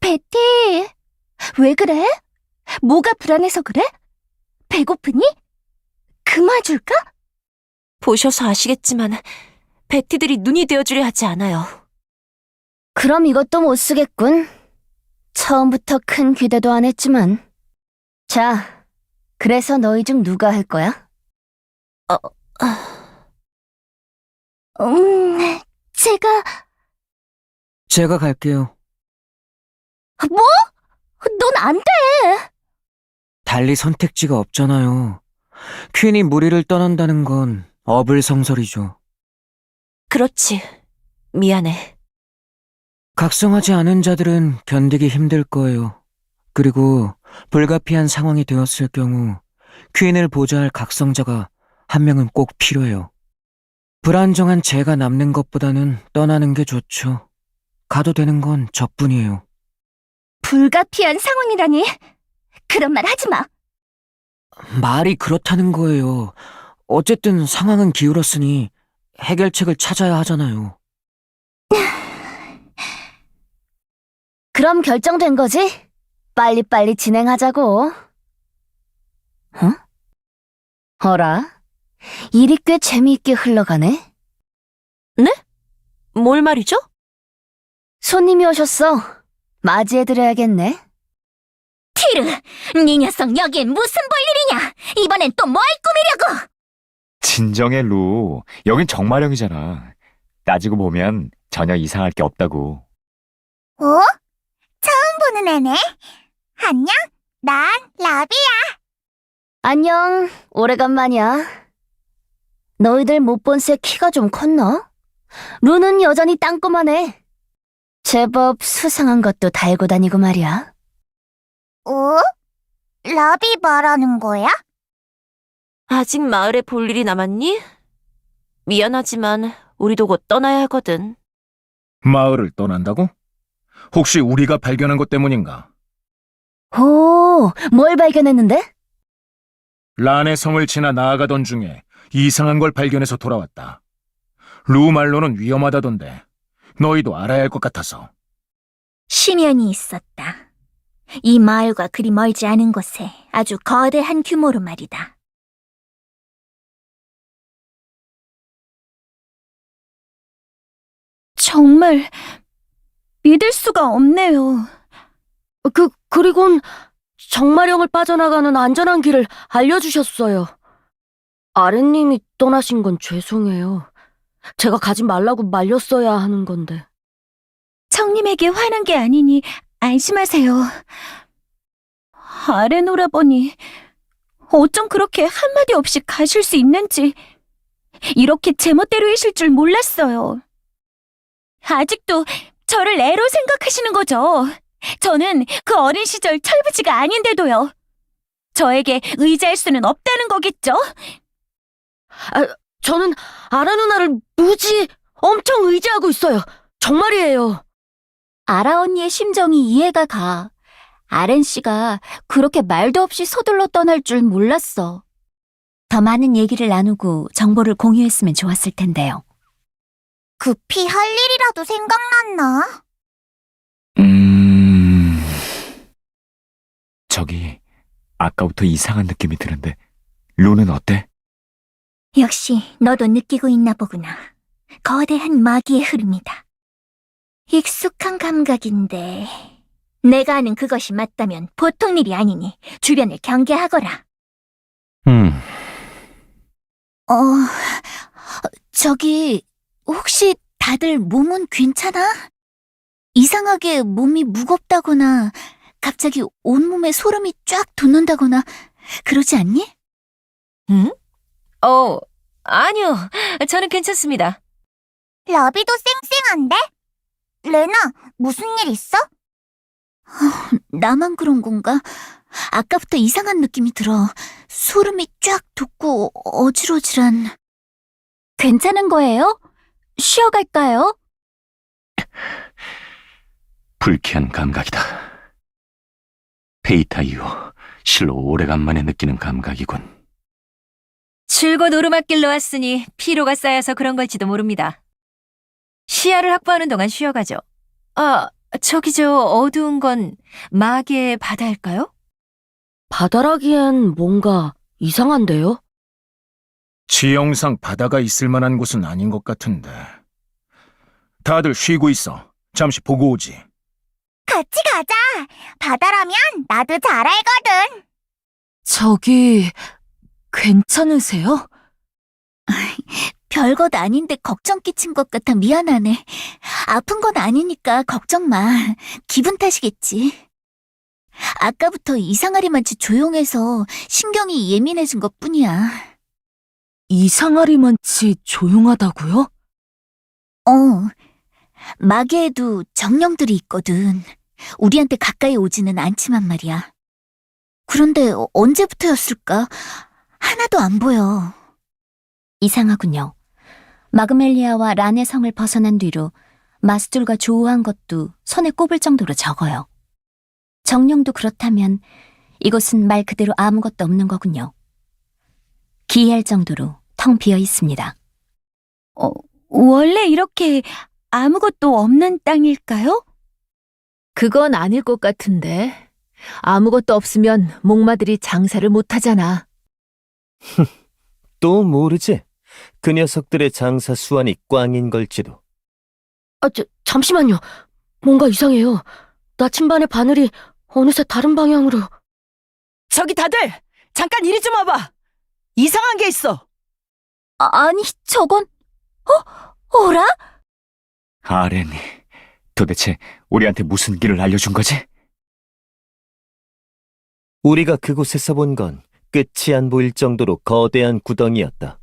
베티, 왜 그래? 뭐가 불안해서 그래? 배고프니? 금화줄까? 보셔서 아시겠지만 베티들이 눈이 되어주려 하지 않아요. 그럼 이것도 못 쓰겠군. 처음부터 큰 기대도 안 했지만. 자, 그래서 너희 중 누가 할 거야? 제가... 제가 갈게요. 뭐? 넌 안 돼! 달리 선택지가 없잖아요. 퀸이 무리를 떠난다는 건 어불성설이죠. 그렇지. 미안해. 각성하지 않은 자들은 견디기 힘들 거예요. 그리고 불가피한 상황이 되었을 경우 퀸을 보좌할 각성자가 한 명은 꼭 필요해요. 불안정한 제가 남는 것보다는 떠나는 게 좋죠. 가도 되는 건 저뿐이에요. 불가피한 상황이라니. 그런 말 하지 마. 말이 그렇다는 거예요. 어쨌든 상황은 기울었으니 해결책을 찾아야 하잖아요. 그럼 결정된 거지? 빨리빨리 진행하자고. 어? 어라? 일이 꽤 재미있게 흘러가네? 뭘 말이죠? 손님이 오셨어. 맞이해드려야겠네. 티르, 네 녀석 여기엔 무슨 볼일이냐? 이번엔 또 뭘 꾸미려고? 진정해, 루. 여긴 정마령이잖아. 따지고 보면 전혀 이상할 게 없다고. 어? 처음 보는 애네? 안녕? 난 라비야. 안녕, 오래간만이야. 너희들 못 본 새 키가 좀 컸나? 루는 여전히 땅꼬마네. 제법 수상한 것도 달고 다니고 말이야. 어? 라비 말하는 거야? 아직 마을에 볼 일이 남았니? 미안하지만 우리도 곧 떠나야 하거든. 마을을 떠난다고? 혹시 우리가 발견한 것 때문인가? 오, 뭘 발견했는데? 란의 성을 지나 나아가던 중에 이상한 걸 발견해서 돌아왔다. 루 말로는 위험하다던데 너희도 알아야 할 것 같아서. 심연이 있었다. 이 마을과 그리 멀지 않은 곳에 아주 거대한 규모로 말이다. 정말 믿을 수가 없네요. 그리곤 정마령을 빠져나가는 안전한 길을 알려주셨어요. 아랫님이 떠나신 건 죄송해요. 제가 가지 말라고 말렸어야 하는 건데. 청님에게 화난 게 아니니 안심하세요. 아레노라버니, 어쩜 그렇게 한마디 없이 가실 수 있는지 이렇게 제멋대로이실 줄 몰랐어요. 아직도 저를 애로 생각하시는 거죠. 저는 그 어린 시절 철부지가 아닌데도요. 저에게 의지할 수는 없다는 거겠죠? 저는 아라 누나를 무지 엄청 의지하고 있어요. 정말이에요. 아라 언니의 심정이 이해가 가. 아렌 씨가 그렇게 말도 없이 서둘러 떠날 줄 몰랐어. 더 많은 얘기를 나누고 정보를 공유했으면 좋았을 텐데요. 급히 할 일이라도 생각났나? 저기, 아까부터 이상한 느낌이 드는데, 루는 어때? 역시 너도 느끼고 있나 보구나. 거대한 마기의 흐름이다. 익숙한 감각인데 내가 아는 그것이 맞다면 보통 일이 아니니 주변을 경계하거라. 저기 혹시 다들 몸은 괜찮아? 이상하게 몸이 무겁다거나 갑자기 온몸에 소름이 쫙 돋는다거나 그러지 않니? 응? 아니요. 저는 괜찮습니다. 라비도 쌩쌩한데? 레나, 무슨 일 있어? 나만 그런 건가? 아까부터 이상한 느낌이 들어. 소름이 쫙 돋고 어지러지란. 괜찮은 거예요? 쉬어갈까요? 불쾌한 감각이다. 페이타 이후 실로 오래간만에 느끼는 감각이군. 줄곧 오르막길로 왔으니 피로가 쌓여서 그런 걸지도 모릅니다. 시야를 확보하는 동안 쉬어가죠. 저기 저 어두운 건 마계의 바다일까요? 바다라기엔 뭔가 이상한데요? 지형상 바다가 있을 만한 곳은 아닌 것 같은데. 다들 쉬고 있어. 잠시 보고 오지. 같이 가자. 바다라면 나도 잘 알거든. 저기, 괜찮으세요? 별것 아닌데 걱정 끼친 것 같아 미안하네. 아픈 건 아니니까 걱정 마. 기분 탓이겠지. 아까부터 이상하리만치 조용해서 신경이 예민해진 것 뿐이야. 이상하리만치 조용하다고요? 어, 마계에도 정령들이 있거든. 우리한테 가까이 오지는 않지만 말이야. 그런데 언제부터였을까? 하나도 안 보여. 이상하군요. 마그멜리아와 란의 성을 벗어난 뒤로 마스툴과 조우한 것도 손에 꼽을 정도로 적어요. 정령도 그렇다면 이곳은 말 그대로 아무것도 없는 거군요. 기이할 정도로 텅 비어 있습니다. 원래 이렇게 아무것도 없는 땅일까요? 그건 아닐 것 같은데. 아무것도 없으면 목마들이 장사를 못하잖아. 또 모르지. 그 녀석들의 장사 수완이 꽝인 걸지도. 잠시만요. 뭔가 이상해요. 나침반의 바늘이 어느새 다른 방향으로. 저기 다들 잠깐 이리 좀 와봐. 이상한 게 있어. 아니, 저건 어라? 아렌이 도대체 우리한테 무슨 길을 알려준 거지? 우리가 그곳에서 본 건 끝이 안 보일 정도로 거대한 구덩이였다.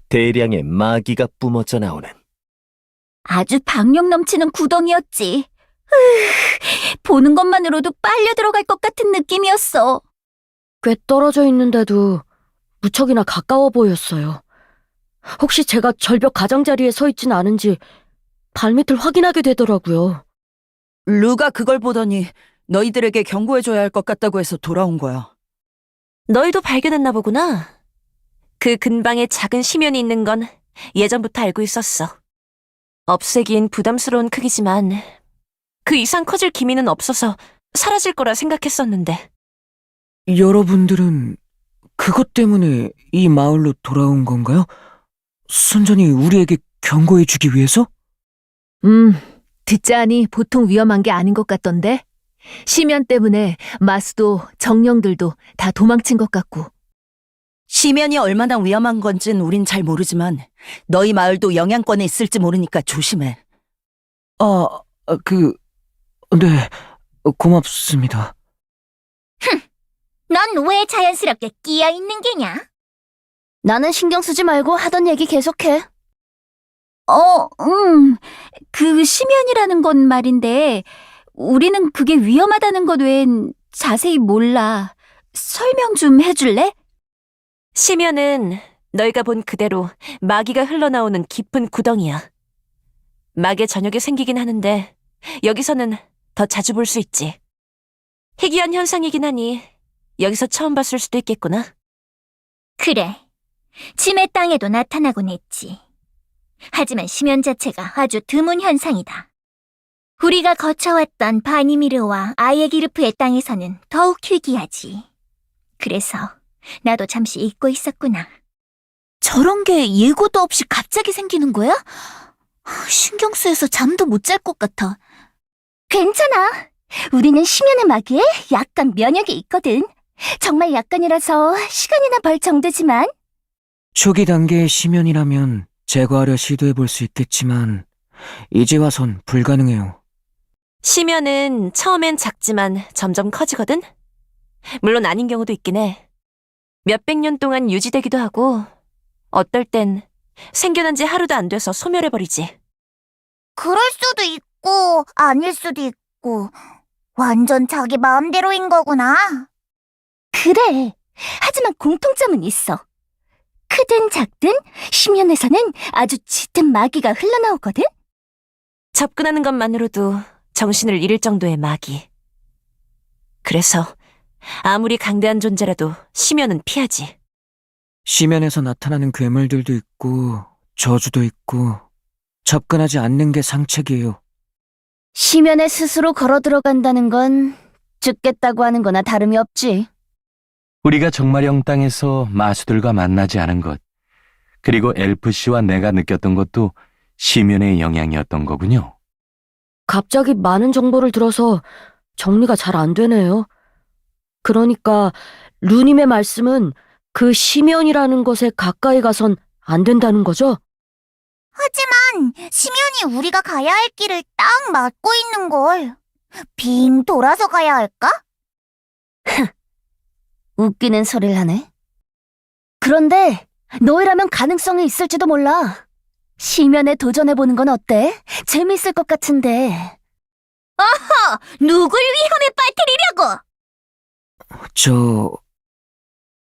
대량의 마기가 뿜어져 나오는. 아주 박력 넘치는 구덩이였지. 보는 것만으로도 빨려 들어갈 것 같은 느낌이었어. 꽤 떨어져 있는데도 무척이나 가까워 보였어요. 혹시 제가 절벽 가장자리에 서 있진 않은지 발밑을 확인하게 되더라고요. 루가 그걸 보더니 너희들에게 경고해줘야 할 것 같다고 해서 돌아온 거야. 너희도 발견했나 보구나. 그 근방에 작은 심연이 있는 건 예전부터 알고 있었어. 없애긴 부담스러운 크기지만 그 이상 커질 기미는 없어서 사라질 거라 생각했었는데. 여러분들은 그것 때문에 이 마을로 돌아온 건가요? 순전히 우리에게 경고해주기 위해서? 듣자하니 보통 위험한 게 아닌 것 같던데. 심연 때문에 마수도 정령들도 다 도망친 것 같고. 심연이 얼마나 위험한 건진 우린 잘 모르지만 너희 마을도 영향권에 있을지 모르니까 조심해. 네, 고맙습니다. 넌 왜 자연스럽게 끼어 있는 게냐? 나는 신경 쓰지 말고 하던 얘기 계속해. 그 심연이라는 건 말인데 우리는 그게 위험하다는 것 외엔 자세히 몰라. 설명 좀 해줄래? 심연은 너희가 본 그대로 마기가 흘러나오는 깊은 구덩이야. 마계 전역에 생기긴 하는데 여기서는 더 자주 볼 수 있지. 희귀한 현상이긴 하니 여기서 처음 봤을 수도 있겠구나. 그래. 심해 땅에도 나타나곤 했지. 하지만 심연 자체가 아주 드문 현상이다. 우리가 거쳐왔던 바니미르와 아예기르프의 땅에서는 더욱 희귀하지. 그래서 나도 잠시 잊고 있었구나. 저런 게 예고도 없이 갑자기 생기는 거야? 신경 쓰여서 잠도 못 잘 것 같아. 괜찮아. 우리는 심연의 마귀에 약간 면역이 있거든. 정말 약간이라서 시간이나 벌 정도지만. 초기 단계의 심연이라면 제거하려 시도해볼 수 있겠지만 이제 와선 불가능해요. 심연은 처음엔 작지만 점점 커지거든? 물론 아닌 경우도 있긴 해. 몇백 년 동안 유지되기도 하고 어떨 땐 생겨난 지 하루도 안 돼서 소멸해버리지. 그럴 수도 있고 아닐 수도 있고 완전 자기 마음대로인 거구나. 그래. 하지만 공통점은 있어. 크든 작든 심연에서는 아주 짙은 마귀가 흘러나오거든. 접근하는 것만으로도 정신을 잃을 정도의 마귀. 그래서 아무리 강대한 존재라도 심연은 피하지. 심연에서 나타나는 괴물들도 있고 저주도 있고 접근하지 않는 게 상책이에요. 심연에 스스로 걸어 들어간다는 건 죽겠다고 하는 거나 다름이 없지. 우리가 정마령 땅에서 마수들과 만나지 않은 것, 그리고 엘프씨와 내가 느꼈던 것도 시면의 영향이었던 거군요. 갑자기 많은 정보를 들어서 정리가 잘 안 되네요. 그러니까 루님의 말씀은 그 심연이라는 것에 가까이 가선 안 된다는 거죠? 하지만 심연이 우리가 가야 할 길을 딱 막고 있는 걸. 빙 돌아서 가야 할까? 웃기는 소리를 하네. 그런데 너희라면 가능성이 있을지도 몰라. 심연에 도전해보는 건 어때? 재밌을 것 같은데. 누굴 위험에 빠뜨리려고? 저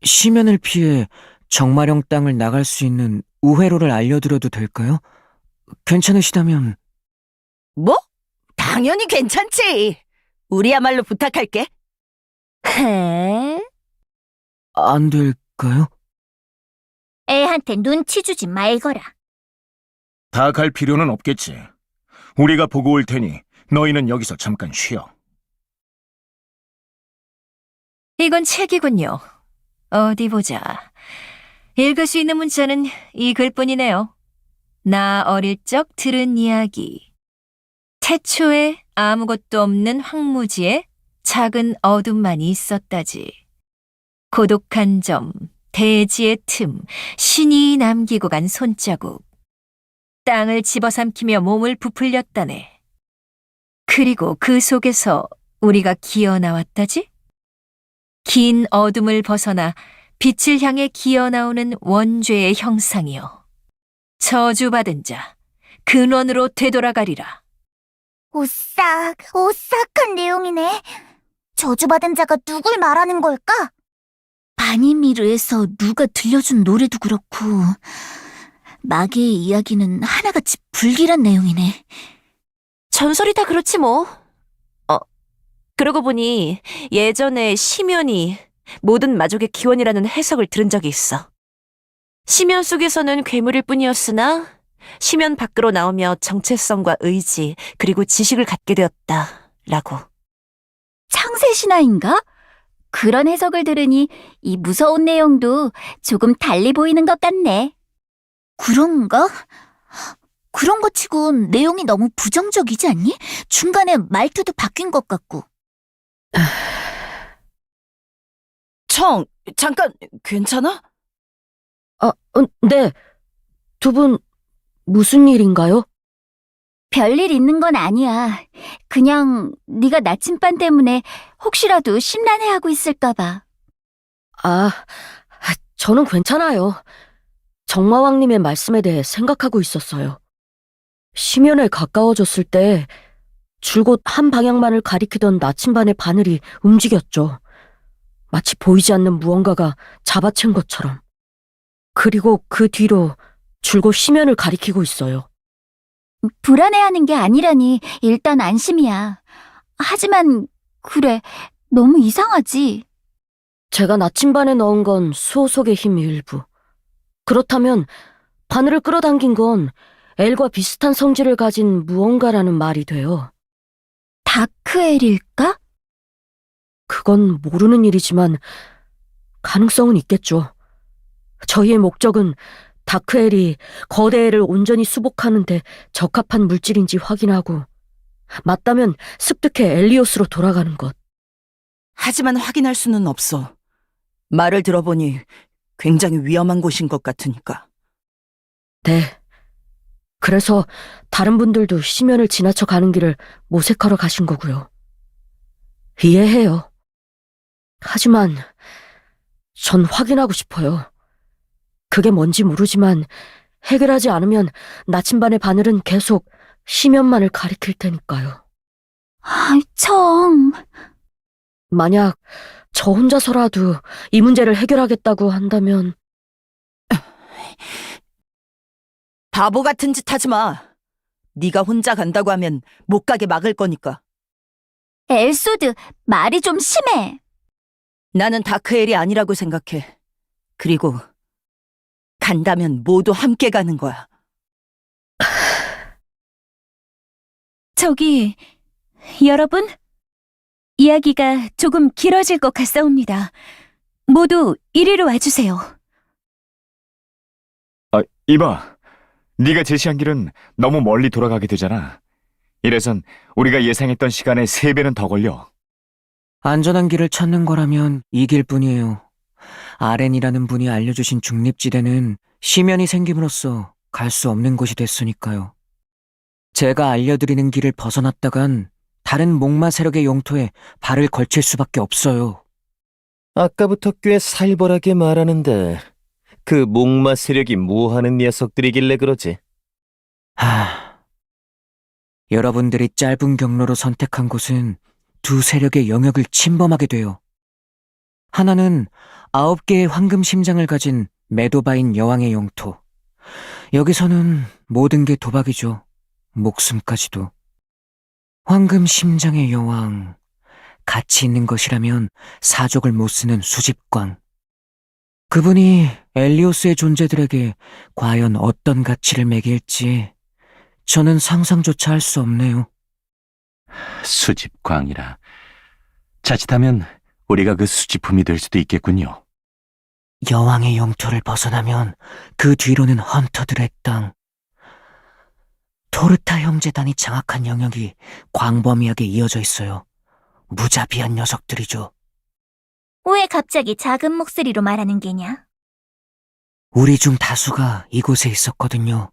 시면을 피해 정마령 땅을 나갈 수 있는 우회로를 알려드려도 될까요? 괜찮으시다면. 뭐? 당연히 괜찮지. 우리야말로 부탁할게. 헤? 안 될까요? 애한테 눈치 주지 말거라. 다 갈 필요는 없겠지. 우리가 보고 올 테니 너희는 여기서 잠깐 쉬어. 이건 책이군요. 어디 보자. 읽을 수 있는 문자는 이 글뿐이네요. 나 어릴 적 들은 이야기. 태초에 아무것도 없는 황무지에 작은 어둠만이 있었다지. 고독한 점, 대지의 틈, 신이 남기고 간 손자국. 땅을 집어삼키며 몸을 부풀렸다네. 그리고 그 속에서 우리가 기어 나왔다지? 긴 어둠을 벗어나 빛을 향해 기어 나오는 원죄의 형상이여. 저주받은 자, 근원으로 되돌아가리라. 오싹한 내용이네. 저주받은 자가 누굴 말하는 걸까? 바니미르에서 누가 들려준 노래도 그렇고 마계의 이야기는 하나같이 불길한 내용이네. 전설이 다 그렇지 뭐. 그러고 보니 예전에 심연이 모든 마족의 기원이라는 해석을 들은 적이 있어. 심연 속에서는 괴물일 뿐이었으나 심연 밖으로 나오며 정체성과 의지 그리고 지식을 갖게 되었다라고. 창세 신화인가? 그런 해석을 들으니 이 무서운 내용도 조금 달리 보이는 것 같네. 그런가? 그런 거 치곤 내용이 너무 부정적이지 않니? 중간에 말투도 바뀐 것 같고. 잠깐, 괜찮아? 네. 두 분 무슨 일인가요? 별일 있는 건 아니야. 그냥 네가 나침반 때문에 혹시라도 심란해하고 있을까 봐. 저는 괜찮아요. 정마왕님의 말씀에 대해 생각하고 있었어요. 심연에 가까워졌을 때 줄곧 한 방향만을 가리키던 나침반의 바늘이 움직였죠. 마치 보이지 않는 무언가가 잡아챈 것처럼. 그리고 그 뒤로 줄곧 심연을 가리키고 있어요. 불안해하는 게 아니라니 일단 안심이야. 하지만 그래, 너무 이상하지. 제가 나침반에 넣은 건 수호 속의 힘 일부. 그렇다면 바늘을 끌어당긴 건 엘과 비슷한 성질을 가진 무언가라는 말이 돼요. 다크엘일까? 그건 모르는 일이지만 가능성은 있겠죠. 저희의 목적은 다크엘이 거대엘을 온전히 수복하는데 적합한 물질인지 확인하고 맞다면 습득해 엘리오스로 돌아가는 것. 하지만 확인할 수는 없어. 말을 들어보니 굉장히 위험한 곳인 것 같으니까. 네. 그래서 다른 분들도 심연을 지나쳐 가는 길을 모색하러 가신 거고요. 이해해요. 하지만 전 확인하고 싶어요. 그게 뭔지 모르지만 해결하지 않으면 나침반의 바늘은 계속 심연만을 가리킬 테니까요. 만약 저 혼자서라도 이 문제를 해결하겠다고 한다면 바보 같은 짓 하지 마. 네가 혼자 간다고 하면 못 가게 막을 거니까. 엘소드, 말이 좀 심해. 나는 다크엘이 아니라고 생각해. 그리고 간다면 모두 함께 가는 거야. 저기, 여러분? 이야기가 조금 길어질 것 같사옵니다. 모두 이리로 와주세요. 이봐. 네가 제시한 길은 너무 멀리 돌아가게 되잖아. 이래선 우리가 예상했던 시간의 3배는 더 걸려. 안전한 길을 찾는 거라면 이 길뿐이에요. 아렌이라는 분이 알려주신 중립지대는 시면이 생김으로써 갈 수 없는 곳이 됐으니까요. 제가 알려드리는 길을 벗어났다간 다른 목마 세력의 용토에 발을 걸칠 수밖에 없어요. 아까부터 꽤 살벌하게 말하는데 그 목마 세력이 뭐 하는 녀석들이길래 그러지? 여러분들이 짧은 경로로 선택한 곳은 두 세력의 영역을 침범하게 돼요. 하나는 9개의 황금 심장을 가진 메도바인 여왕의 영토. 여기서는 모든 게 도박이죠. 목숨까지도. 황금 심장의 여왕. 가치 있는 것이라면 사족을 못 쓰는 수집광. 그분이 엘리오스의 존재들에게 과연 어떤 가치를 매길지 저는 상상조차 할 수 없네요. 수집광이라. 자칫하면 우리가 그 수집품이 될 수도 있겠군요. 여왕의 영토를 벗어나면 그 뒤로는 헌터들의 땅. 토르타 형제단이 장악한 영역이 광범위하게 이어져 있어요. 무자비한 녀석들이죠. 왜 갑자기 작은 목소리로 말하는 게냐? 우리 중 다수가 이곳에 있었거든요.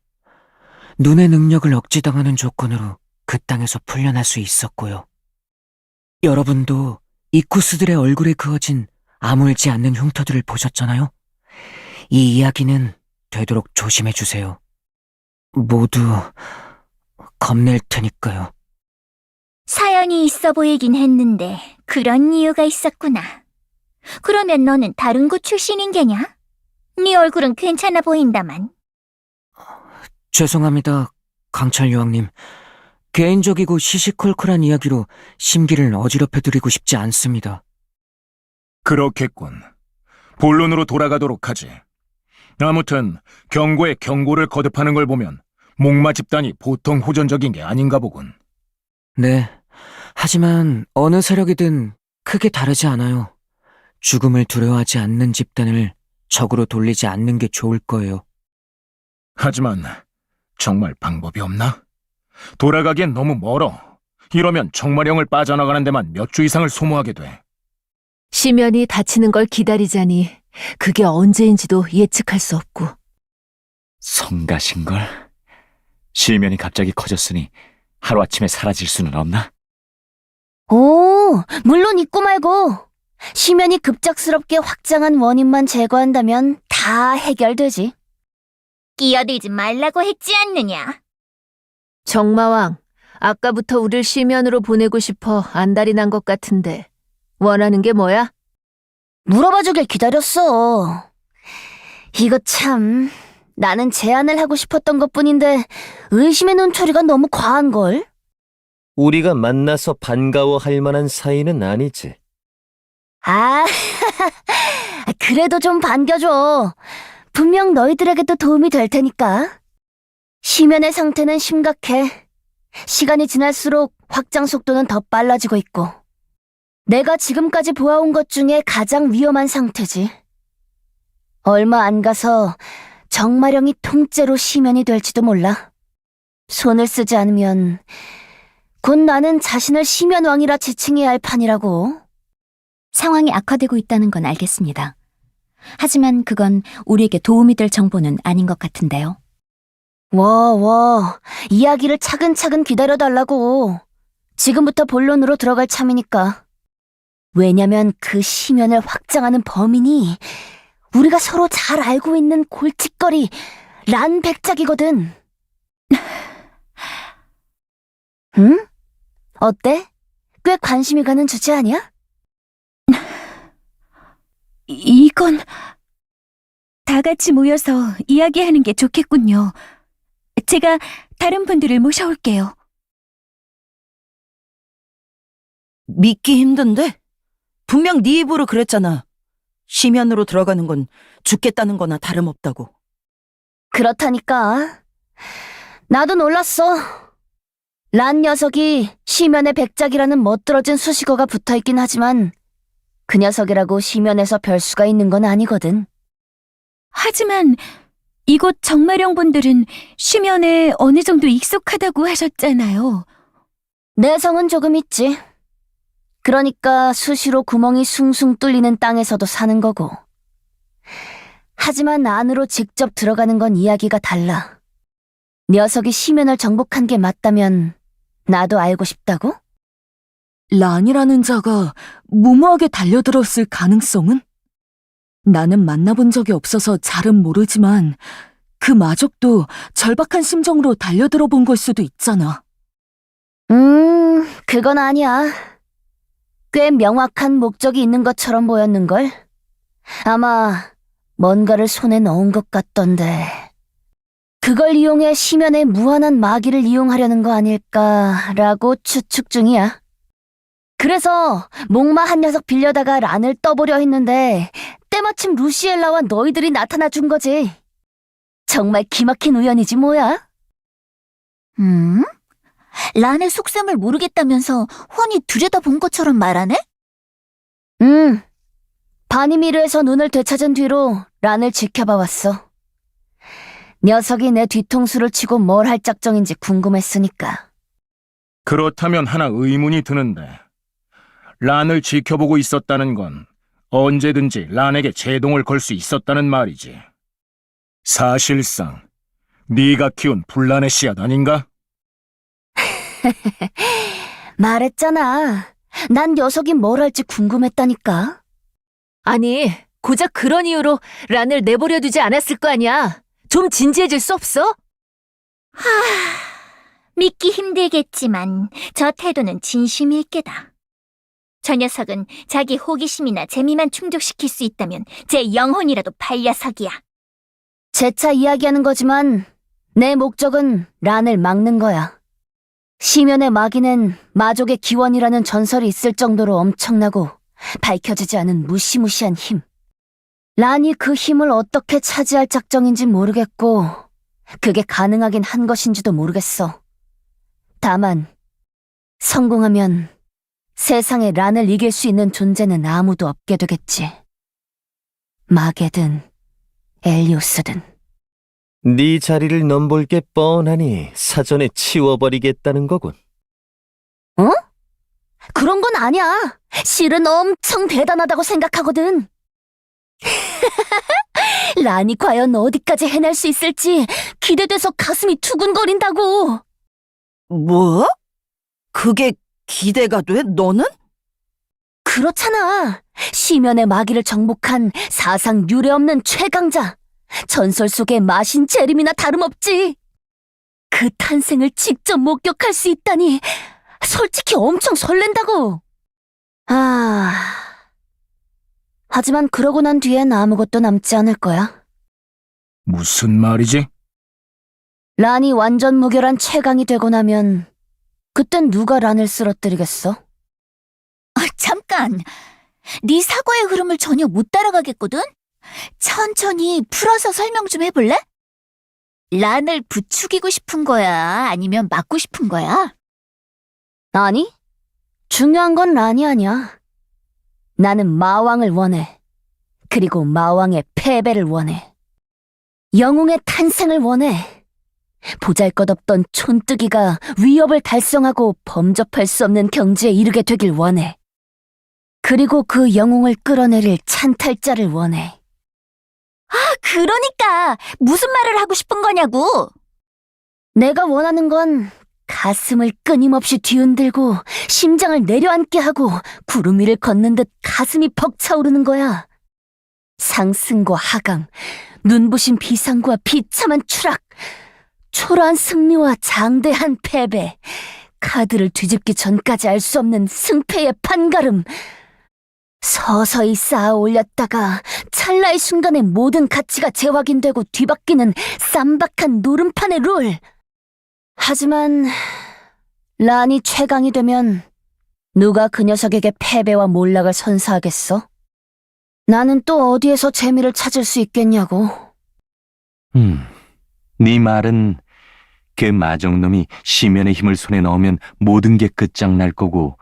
눈의 능력을 억지당하는 조건으로 그 땅에서 풀려날 수 있었고요. 여러분도 이쿠스들의 얼굴에 그어진 아물지 않는 흉터들을 보셨잖아요? 이 이야기는 되도록 조심해주세요. 모두 겁낼 테니까요. 사연이 있어 보이긴 했는데 그런 이유가 있었구나. 그러면 너는 다른 곳 출신인 게냐? 네 얼굴은 괜찮아 보인다만. 죄송합니다, 강철 여왕님. 개인적이고 시시콜콜한 이야기로 심기를 어지럽혀드리고 싶지 않습니다. 그렇겠군. 본론으로 돌아가도록 하지. 아무튼 경고에 경고를 거듭하는 걸 보면 목마 집단이 보통 호전적인 게 아닌가 보군. 네, 하지만 어느 세력이든 크게 다르지 않아요. 죽음을 두려워하지 않는 집단을 적으로 돌리지 않는 게 좋을 거예요. 하지만 정말 방법이 없나? 돌아가기엔 너무 멀어. 이러면 정마령을 빠져나가는 데만 몇 주 이상을 소모하게 돼. 시면이 다치는 걸 기다리자니 그게 언제인지도 예측할 수 없고. 성가신걸? 시면이 갑자기 커졌으니 하루아침에 사라질 수는 없나? 오, 물론 있고 말고. 시면이 급작스럽게 확장한 원인만 제거한다면 다 해결되지. 끼어들지 말라고 했지 않느냐? 정마왕, 아까부터 우릴 시면으로 보내고 싶어 안달이 난 것 같은데 원하는 게 뭐야? 물어봐주길 기다렸어. 이거 참, 나는 제안을 하고 싶었던 것뿐인데 의심의 눈초리가 너무 과한걸? 우리가 만나서 반가워할 만한 사이는 아니지. 아, 그래도 좀 반겨줘. 분명 너희들에게도 도움이 될 테니까. 시면의 상태는 심각해. 시간이 지날수록 확장 속도는 더 빨라지고 있고. 내가 지금까지 보아온 것 중에 가장 위험한 상태지. 얼마 안 가서 정마령이 통째로 시면이 될지도 몰라. 손을 쓰지 않으면 곧 나는 자신을 시면왕이라 지칭해야 할 판이라고. 상황이 악화되고 있다는 건 알겠습니다. 하지만 그건 우리에게 도움이 될 정보는 아닌 것 같은데요. 와, 이야기를 차근차근 기다려달라고. 지금부터 본론으로 들어갈 참이니까. 왜냐면 그 시면을 확장하는 범인이 우리가 서로 잘 알고 있는 골칫거리 란백작이거든. 응? 어때? 꽤 관심이 가는 주제 아니야? 이건 다 같이 모여서 이야기하는 게 좋겠군요. 제가 다른 분들을 모셔올게요. 믿기 힘든데? 분명 네 입으로 그랬잖아. 시면으로 들어가는 건 죽겠다는 거나 다름없다고. 그렇다니까. 나도 놀랐어. 란 녀석이 시면에 백작이라는 멋들어진 수식어가 붙어있긴 하지만 그 녀석이라고 시면에서 별수가 있는 건 아니거든. 하지만 이곳 정마령 분들은 시면에 어느 정도 익숙하다고 하셨잖아요. 내성은 조금 있지. 그러니까 수시로 구멍이 숭숭 뚫리는 땅에서도 사는 거고. 하지만 안으로 직접 들어가는 건 이야기가 달라. 녀석이 시면을 정복한 게 맞다면 나도 알고 싶다고? 란이라는 자가 무모하게 달려들었을 가능성은? 나는 만나본 적이 없어서 잘은 모르지만 그 마족도 절박한 심정으로 달려들어 본 걸 수도 있잖아. 그건 아니야. 꽤 명확한 목적이 있는 것처럼 보였는걸? 아마 뭔가를 손에 넣은 것 같던데. 그걸 이용해 시면의 무한한 마기를 이용하려는 거 아닐까라고 추측 중이야. 그래서 목마 한 녀석 빌려다가 란을 떠보려 했는데 때마침 루시엘라와 너희들이 나타나 준 거지. 정말 기막힌 우연이지 뭐야? 란의 속셈을 모르겠다면서 훤히 들여다본 것처럼 말하네? 바니미르에서 눈을 되찾은 뒤로 란을 지켜봐 왔어. 녀석이 내 뒤통수를 치고 뭘 할 작정인지 궁금했으니까. 그렇다면 하나 의문이 드는데, 란을 지켜보고 있었다는 건 언제든지 란에게 제동을 걸 수 있었다는 말이지. 사실상 네가 키운 분란의 씨앗 아닌가? 말했잖아. 난 녀석이 뭘 할지 궁금했다니까. 아니, 고작 그런 이유로 란을 내버려 두지 않았을 거 아니야. 좀 진지해질 수 없어? 믿기 힘들겠지만 저 태도는 진심일 게다. 저 녀석은 자기 호기심이나 재미만 충족시킬 수 있다면 제 영혼이라도 팔려서기야. 재차 이야기하는 거지만 내 목적은 란을 막는 거야. 시면의 마기는 마족의 기원이라는 전설이 있을 정도로 엄청나고 밝혀지지 않은 무시무시한 힘. 란이 그 힘을 어떻게 차지할 작정인지 모르겠고 그게 가능하긴 한 것인지도 모르겠어. 다만 성공하면 세상에 란을 이길 수 있는 존재는 아무도 없게 되겠지. 마게든 엘리오스든. 네 자리를 넘볼 게 뻔하니 사전에 치워버리겠다는 거군. 그런 건 아니야. 실은 엄청 대단하다고 생각하거든. 란이 과연 어디까지 해낼 수 있을지 기대돼서 가슴이 두근거린다고. 뭐? 그게 기대가 돼? 너는? 그렇잖아. 시면의 마기를 정복한 사상 유례없는 최강자. 전설 속의 마신 재림이나 다름없지. 그 탄생을 직접 목격할 수 있다니 솔직히 엄청 설렌다고. 하지만 그러고 난 뒤엔 아무것도 남지 않을 거야. 무슨 말이지? 란이 완전 무결한 최강이 되고 나면 그땐 누가 란을 쓰러뜨리겠어? 잠깐. 네 사고의 흐름을 전혀 못 따라가겠거든? 천천히 풀어서 설명 좀 해볼래? 란을 부추기고 싶은 거야? 아니면 막고 싶은 거야? 아니, 중요한 건 란이 아니야. 나는 마왕을 원해. 그리고 마왕의 패배를 원해. 영웅의 탄생을 원해. 보잘것없던 촌뜨기가 위협을 달성하고 범접할 수 없는 경지에 이르게 되길 원해. 그리고 그 영웅을 끌어내릴 찬탈자를 원해. 그러니까 무슨 말을 하고 싶은 거냐고. 내가 원하는 건 가슴을 끊임없이 뒤흔들고 심장을 내려앉게 하고 구름 위를 걷는 듯 가슴이 벅차오르는 거야. 상승과 하강, 눈부신 비상과 비참한 추락, 초라한 승리와 장대한 패배, 카드를 뒤집기 전까지 알 수 없는 승패의 판가름, 서서히 쌓아 올렸다가 찰나의 순간에 모든 가치가 재확인되고 뒤바뀌는 쌈박한 노름판의 룰. 하지만 란이 최강이 되면 누가 그 녀석에게 패배와 몰락을 선사하겠어? 나는 또 어디에서 재미를 찾을 수 있겠냐고. 네 말은 그 마정놈이 시면의 힘을 손에 넣으면 모든 게 끝장날 거고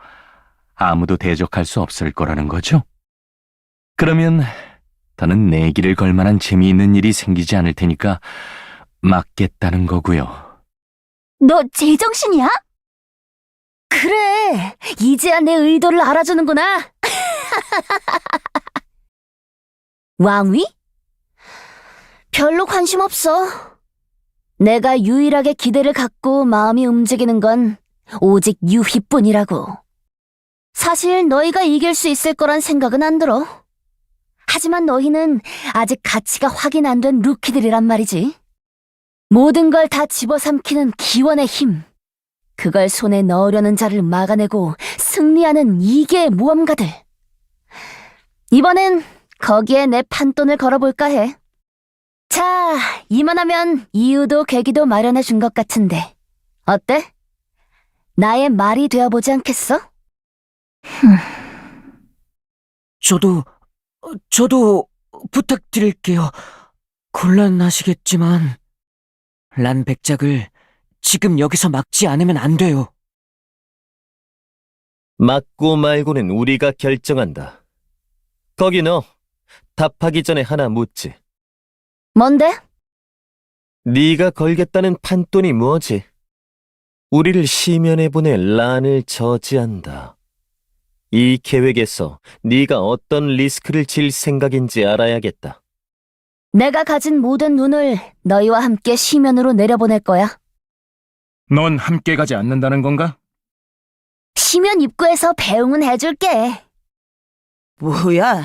아무도 대적할 수 없을 거라는 거죠? 그러면 더는 내기를 걸 만한 재미있는 일이 생기지 않을 테니까 막겠다는 거고요. 너 제정신이야? 그래, 이제야 내 의도를 알아주는구나. 왕위? 별로 관심 없어. 내가 유일하게 기대를 갖고 마음이 움직이는 건 오직 유희뿐이라고. 사실 너희가 이길 수 있을 거란 생각은 안 들어. 하지만 너희는 아직 가치가 확인 안 된 루키들이란 말이지. 모든 걸 다 집어삼키는 기원의 힘. 그걸 손에 넣으려는 자를 막아내고 승리하는 이계의 모험가들. 이번엔 거기에 내 판돈을 걸어볼까 해. 자, 이만하면 이유도 계기도 마련해 준 것 같은데 어때? 나의 말이 되어보지 않겠어? 저도 부탁드릴게요. 곤란하시겠지만 란 백작을 지금 여기서 막지 않으면 안 돼요. 맞고 말고는 우리가 결정한다. 거기 너 답하기 전에 하나 묻지. 뭔데? 네가 걸겠다는 판돈이 뭐지? 우리를 시면에 보내 란을 저지한다. 이 계획에서 네가 어떤 리스크를 질 생각인지 알아야겠다. 내가 가진 모든 눈을 너희와 함께 시면으로 내려보낼 거야. 넌 함께 가지 않는다는 건가? 시면 입구에서 배웅은 해줄게. 뭐야,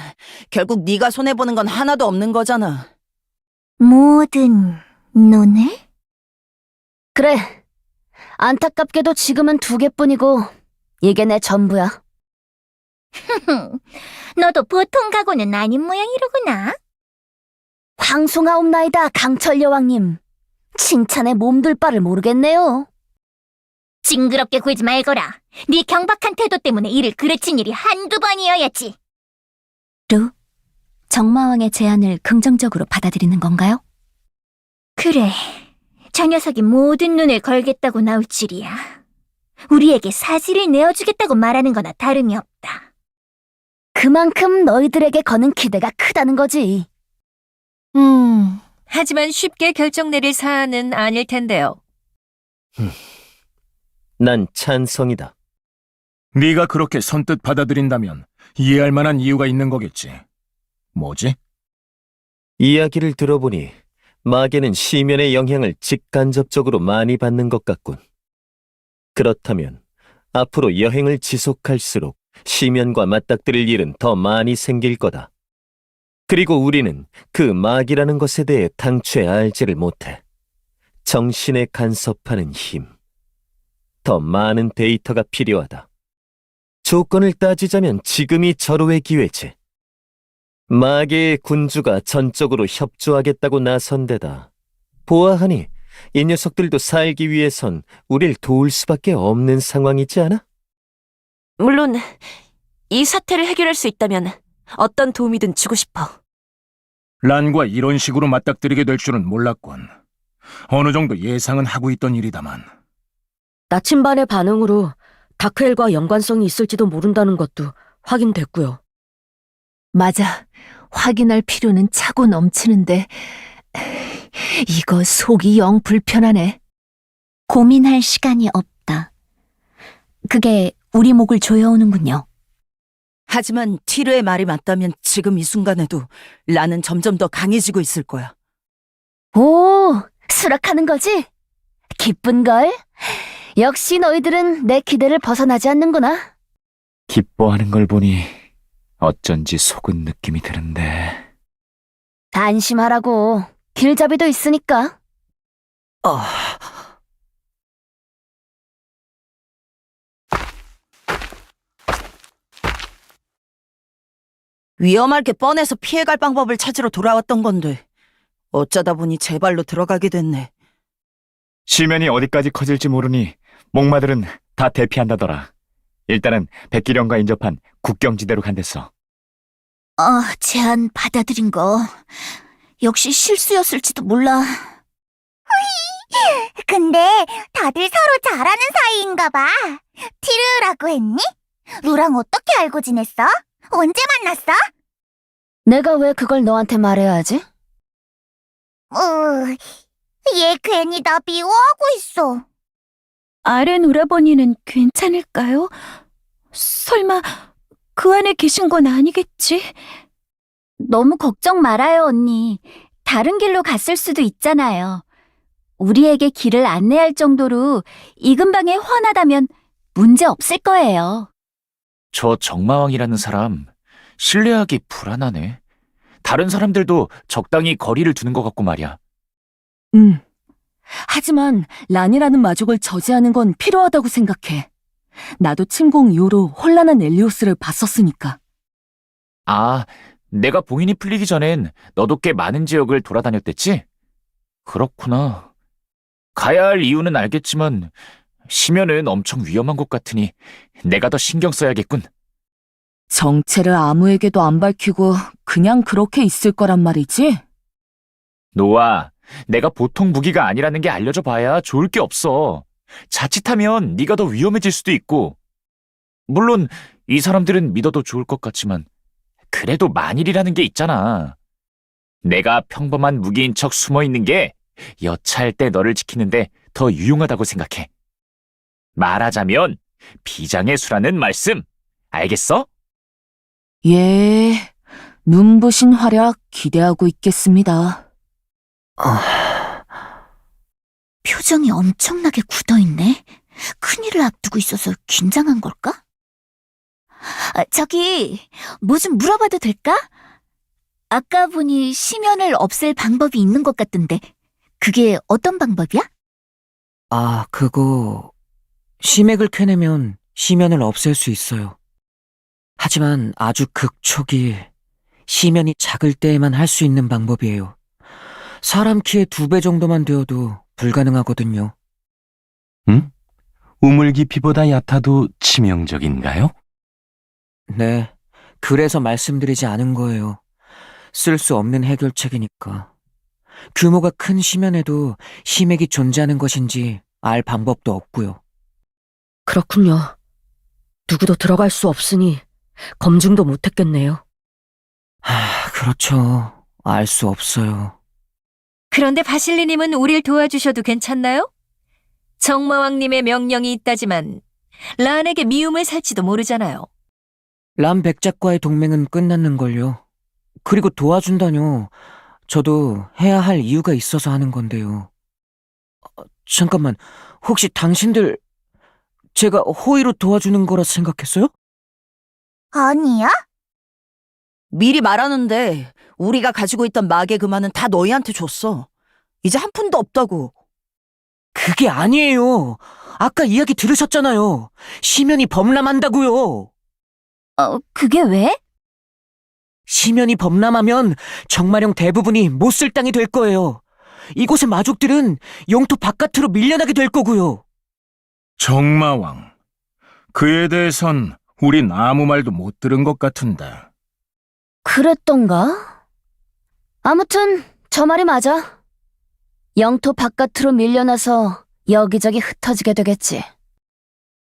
결국 네가 손해보는 건 하나도 없는 거잖아. 모든 눈을? 그래. 안타깝게도 지금은 2개뿐이고 이게 내 전부야. 너도 보통 각오는 아닌 모양이로구나. 황송하옵나이다, 강철 여왕님. 칭찬에 몸둘 바를 모르겠네요. 징그럽게 굴지 말거라. 네 경박한 태도 때문에 이를 그르친 일이 한두 번이어야지. 정마왕의 제안을 긍정적으로 받아들이는 건가요? 그래, 저 녀석이 모든 눈을 걸겠다고 나올 줄이야. 우리에게 사지를 내어주겠다고 말하는 거나 다름이 없다. 그만큼 너희들에게 거는 기대가 크다는 거지. 하지만 쉽게 결정 내릴 사안은 아닐 텐데요. 난 찬성이다. 네가 그렇게 선뜻 받아들인다면 이해할 만한 이유가 있는 거겠지. 뭐지? 이야기를 들어보니 마계는 시면의 영향을 직간접적으로 많이 받는 것 같군. 그렇다면 앞으로 여행을 지속할수록 시면과 맞닥뜨릴 일은 더 많이 생길 거다. 그리고 우리는 그 마기라는 것에 대해 당초에 알지를 못해. 정신에 간섭하는 힘. 더 많은 데이터가 필요하다. 조건을 따지자면 지금이 절호의 기회지. 마계의 군주가 전적으로 협조하겠다고 나선 데다 보아하니 이 녀석들도 살기 위해선 우릴 도울 수밖에 없는 상황이지 않아? 물론 이 사태를 해결할 수 있다면 어떤 도움이든 주고 싶어. 란과 이런 식으로 맞닥뜨리게 될 줄은 몰랐군. 어느 정도 예상은 하고 있던 일이다만. 나침반의 반응으로 다크엘과 연관성이 있을지도 모른다는 것도 확인됐고요. 맞아. 확인할 필요는 차고 넘치는데 이거 속이 영 불편하네. 고민할 시간이 없다. 그게 우리 목을 조여오는군요. 하지만 티르의 말이 맞다면 지금 이 순간에도 라는 점점 더 강해지고 있을 거야. 오, 수락하는 거지? 기쁜걸? 역시 너희들은 내 기대를 벗어나지 않는구나. 기뻐하는 걸 보니 어쩐지 속은 느낌이 드는데. 안심하라고. 길잡이도 있으니까. 위험할 게 뻔해서 피해갈 방법을 찾으러 돌아왔던 건데 어쩌다 보니 제 발로 들어가게 됐네. 시면이 어디까지 커질지 모르니 목마들은 다 대피한다더라. 일단은 백기령과 인접한 국경지대로 간댔어. 제안 받아들인 거 역시 실수였을지도 몰라. 근데 다들 서로 잘하는 사이인가 봐. 티르라고 했니? 루랑 어떻게 알고 지냈어? 언제 만났어? 내가 왜 그걸 너한테 말해야 하지? 얘 괜히 나 미워하고 있어. 아렌 오라버니는 괜찮을까요? 설마 그 안에 계신 건 아니겠지? 너무 걱정 말아요, 언니. 다른 길로 갔을 수도 있잖아요. 우리에게 길을 안내할 정도로 이 근방에 훤하다면 문제 없을 거예요. 저 정마왕이라는 사람 신뢰하기 불안하네. 다른 사람들도 적당히 거리를 두는 것 같고 말이야. 하지만 란이라는 마족을 저지하는 건 필요하다고 생각해. 나도 침공 이후로 혼란한 엘리오스를 봤었으니까. 아, 내가 봉인이 풀리기 전엔 너도 꽤 많은 지역을 돌아다녔댔지? 그렇구나. 가야 할 이유는 알겠지만 심연은 엄청 위험한 곳 같으니 내가 더 신경 써야겠군. 정체를 아무에게도 안 밝히고 그냥 그렇게 있을 거란 말이지? 노아, 내가 보통 무기가 아니라는 게 알려져 봐야 좋을 게 없어. 자칫하면 네가 더 위험해질 수도 있고. 물론 이 사람들은 믿어도 좋을 것 같지만 그래도 만일이라는 게 있잖아. 내가 평범한 무기인 척 숨어 있는 게 여차할 때 너를 지키는데 더 유용하다고 생각해. 말하자면 비장의 수라는 말씀. 알겠어? 예, 눈부신 활약 기대하고 있겠습니다. 표정이 엄청나게 굳어있네. 큰일을 앞두고 있어서 긴장한 걸까? 저기, 뭐 좀 물어봐도 될까? 아까 보니 심연을 없앨 방법이 있는 것 같던데, 그게 어떤 방법이야? 그거 심액을 캐내면 심연을 없앨 수 있어요. 하지만 아주 극초기 심연이 작을 때에만 할 수 있는 방법이에요. 사람 키의 2배 정도만 되어도 불가능하거든요. 우물 깊이보다 얕아도 치명적인가요? 네, 그래서 말씀드리지 않은 거예요. 쓸 수 없는 해결책이니까. 규모가 큰 심연에도 심액이 존재하는 것인지 알 방법도 없고요. 그렇군요. 누구도 들어갈 수 없으니 검증도 못했겠네요. 그렇죠. 알 수 없어요. 그런데 바실리님은 우릴 도와주셔도 괜찮나요? 정마왕님의 명령이 있다지만 란에게 미움을 살지도 모르잖아요. 람 백작과의 동맹은 끝났는걸요. 그리고 도와준다뇨. 저도 해야 할 이유가 있어서 하는 건데요. 잠깐만, 혹시 당신들 제가 호의로 도와주는 거라 생각했어요? 아니야? 미리 말하는데 우리가 가지고 있던 마계 금화는 다 너희한테 줬어. 이제 한 푼도 없다고. 그게 아니에요. 아까 이야기 들으셨잖아요. 심연이 범람한다고요. 그게 왜? 심연이 범람하면 정마령 대부분이 못 쓸 땅이 될 거예요. 이곳의 마족들은 영토 바깥으로 밀려나게 될 거고요. 정마왕, 그에 대해선 우린 아무 말도 못 들은 것 같은데. 그랬던가? 아무튼 저 말이 맞아. 영토 바깥으로 밀려나서 여기저기 흩어지게 되겠지.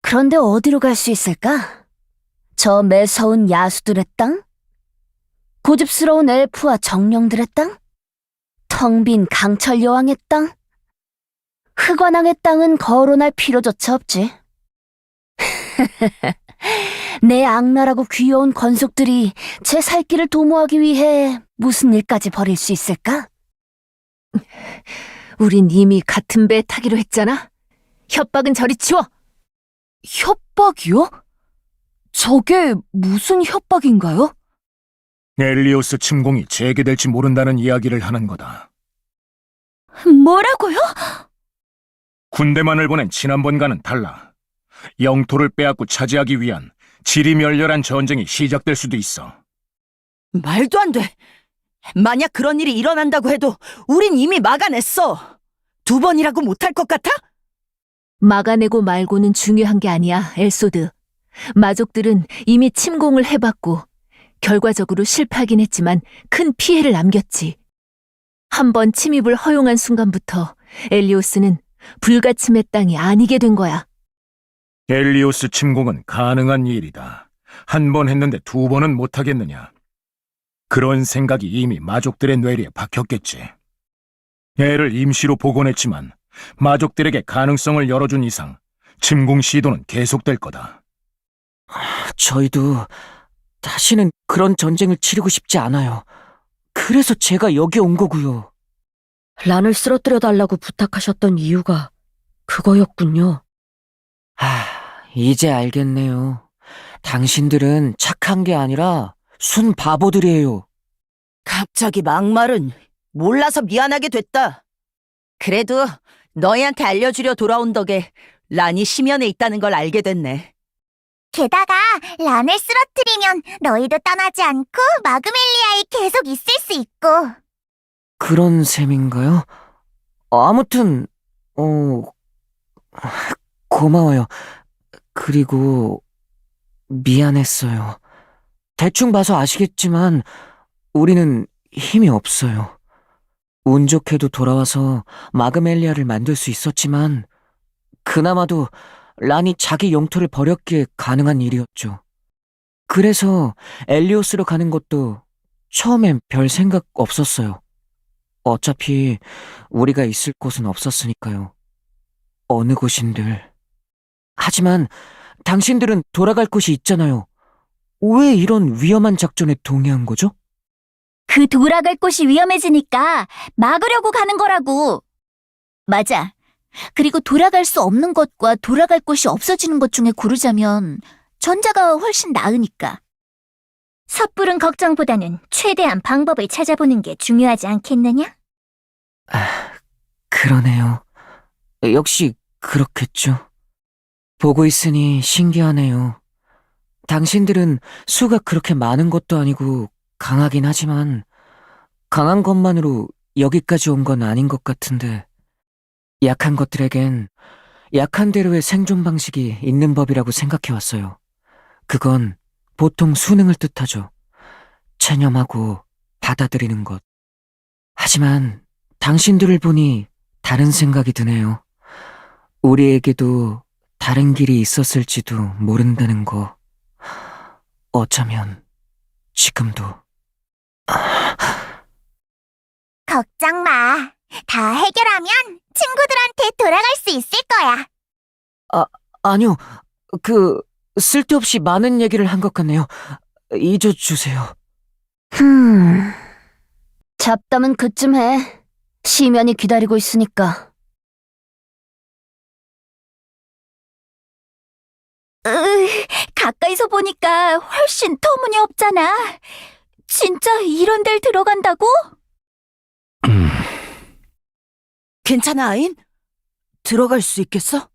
그런데 어디로 갈 수 있을까? 저 매서운 야수들의 땅? 고집스러운 엘프와 정령들의 땅? 텅 빈 강철 여왕의 땅? 흑완왕의 땅은 거론할 필요조차 없지. 내 악랄하고 귀여운 권속들이 제 살 길을 도모하기 위해 무슨 일까지 벌일 수 있을까? 우린 이미 같은 배에 타기로 했잖아. 협박은 저리 치워. 협박이요? 저게 무슨 협박인가요? 엘리오스 침공이 재개될지 모른다는 이야기를 하는 거다. 뭐라고요? 군대만을 보낸 지난번과는 달라. 영토를 빼앗고 차지하기 위한 지리멸렬한 전쟁이 시작될 수도 있어. 말도 안 돼. 만약 그런 일이 일어난다고 해도 우린 이미 막아냈어. 2번이라고 못할 것 같아? 막아내고 말고는 중요한 게 아니야, 엘소드. 마족들은 이미 침공을 해봤고 결과적으로 실패하긴 했지만 큰 피해를 남겼지. 한 번 침입을 허용한 순간부터 엘리오스는 불가침의 땅이 아니게 된 거야. 엘리오스 침공은 가능한 일이다. 한 번 했는데 두 번은 못하겠느냐. 그런 생각이 이미 마족들의 뇌리에 박혔겠지. 애를 임시로 복원했지만 마족들에게 가능성을 열어준 이상 침공 시도는 계속될 거다. 저희도 다시는 그런 전쟁을 치르고 싶지 않아요. 그래서 제가 여기 온 거고요. 란을 쓰러뜨려 달라고 부탁하셨던 이유가 그거였군요. 이제 알겠네요. 당신들은 착한 게 아니라 순 바보들이에요. 갑자기 막말은 몰라서 미안하게 됐다. 그래도 너희한테 알려주려 돌아온 덕에 란이 심연에 있다는 걸 알게 됐네. 게다가 란을 쓰러뜨리면 너희도 떠나지 않고 마그멜리아에 계속 있을 수 있고. 그런 셈인가요? 아무튼, 고마워요. 그리고 미안했어요. 대충 봐서 아시겠지만 우리는 힘이 없어요. 운 좋게도 돌아와서 마그멜리아를 만들 수 있었지만 그나마도 란이 자기 영토를 버렸기에 가능한 일이었죠. 그래서 엘리오스로 가는 것도 처음엔 별 생각 없었어요. 어차피 우리가 있을 곳은 없었으니까요. 어느 곳인들. 하지만 당신들은 돌아갈 곳이 있잖아요. 왜 이런 위험한 작전에 동의한 거죠? 그 돌아갈 곳이 위험해지니까 막으려고 가는 거라고. 맞아. 그리고 돌아갈 수 없는 것과 돌아갈 곳이 없어지는 것 중에 고르자면 전자가 훨씬 나으니까. 섣부른 걱정보다는 최대한 방법을 찾아보는 게 중요하지 않겠느냐? 그러네요. 역시 그렇겠죠. 보고 있으니 신기하네요. 당신들은 수가 그렇게 많은 것도 아니고 강하긴 하지만 강한 것만으로 여기까지 온 건 아닌 것 같은데 약한 것들에겐 약한 대로의 생존 방식이 있는 법이라고 생각해왔어요. 그건 보통 수능을 뜻하죠. 체념하고 받아들이는 것. 하지만 당신들을 보니 다른 생각이 드네요. 우리에게도 다른 길이 있었을지도 모른다는 거. 어쩌면 지금도. 걱정 마. 다 해결하면 친구들한테 돌아갈 수 있을 거야. 아니요. 쓸데없이 많은 얘기를 한 것 같네요. 잊어주세요. 잡담은 그쯤 해. 시면이 기다리고 있으니까. 가까이서 보니까 훨씬 터무니없잖아. 진짜 이런 데를 들어간다고? 괜찮아, 아인? 들어갈 수 있겠어?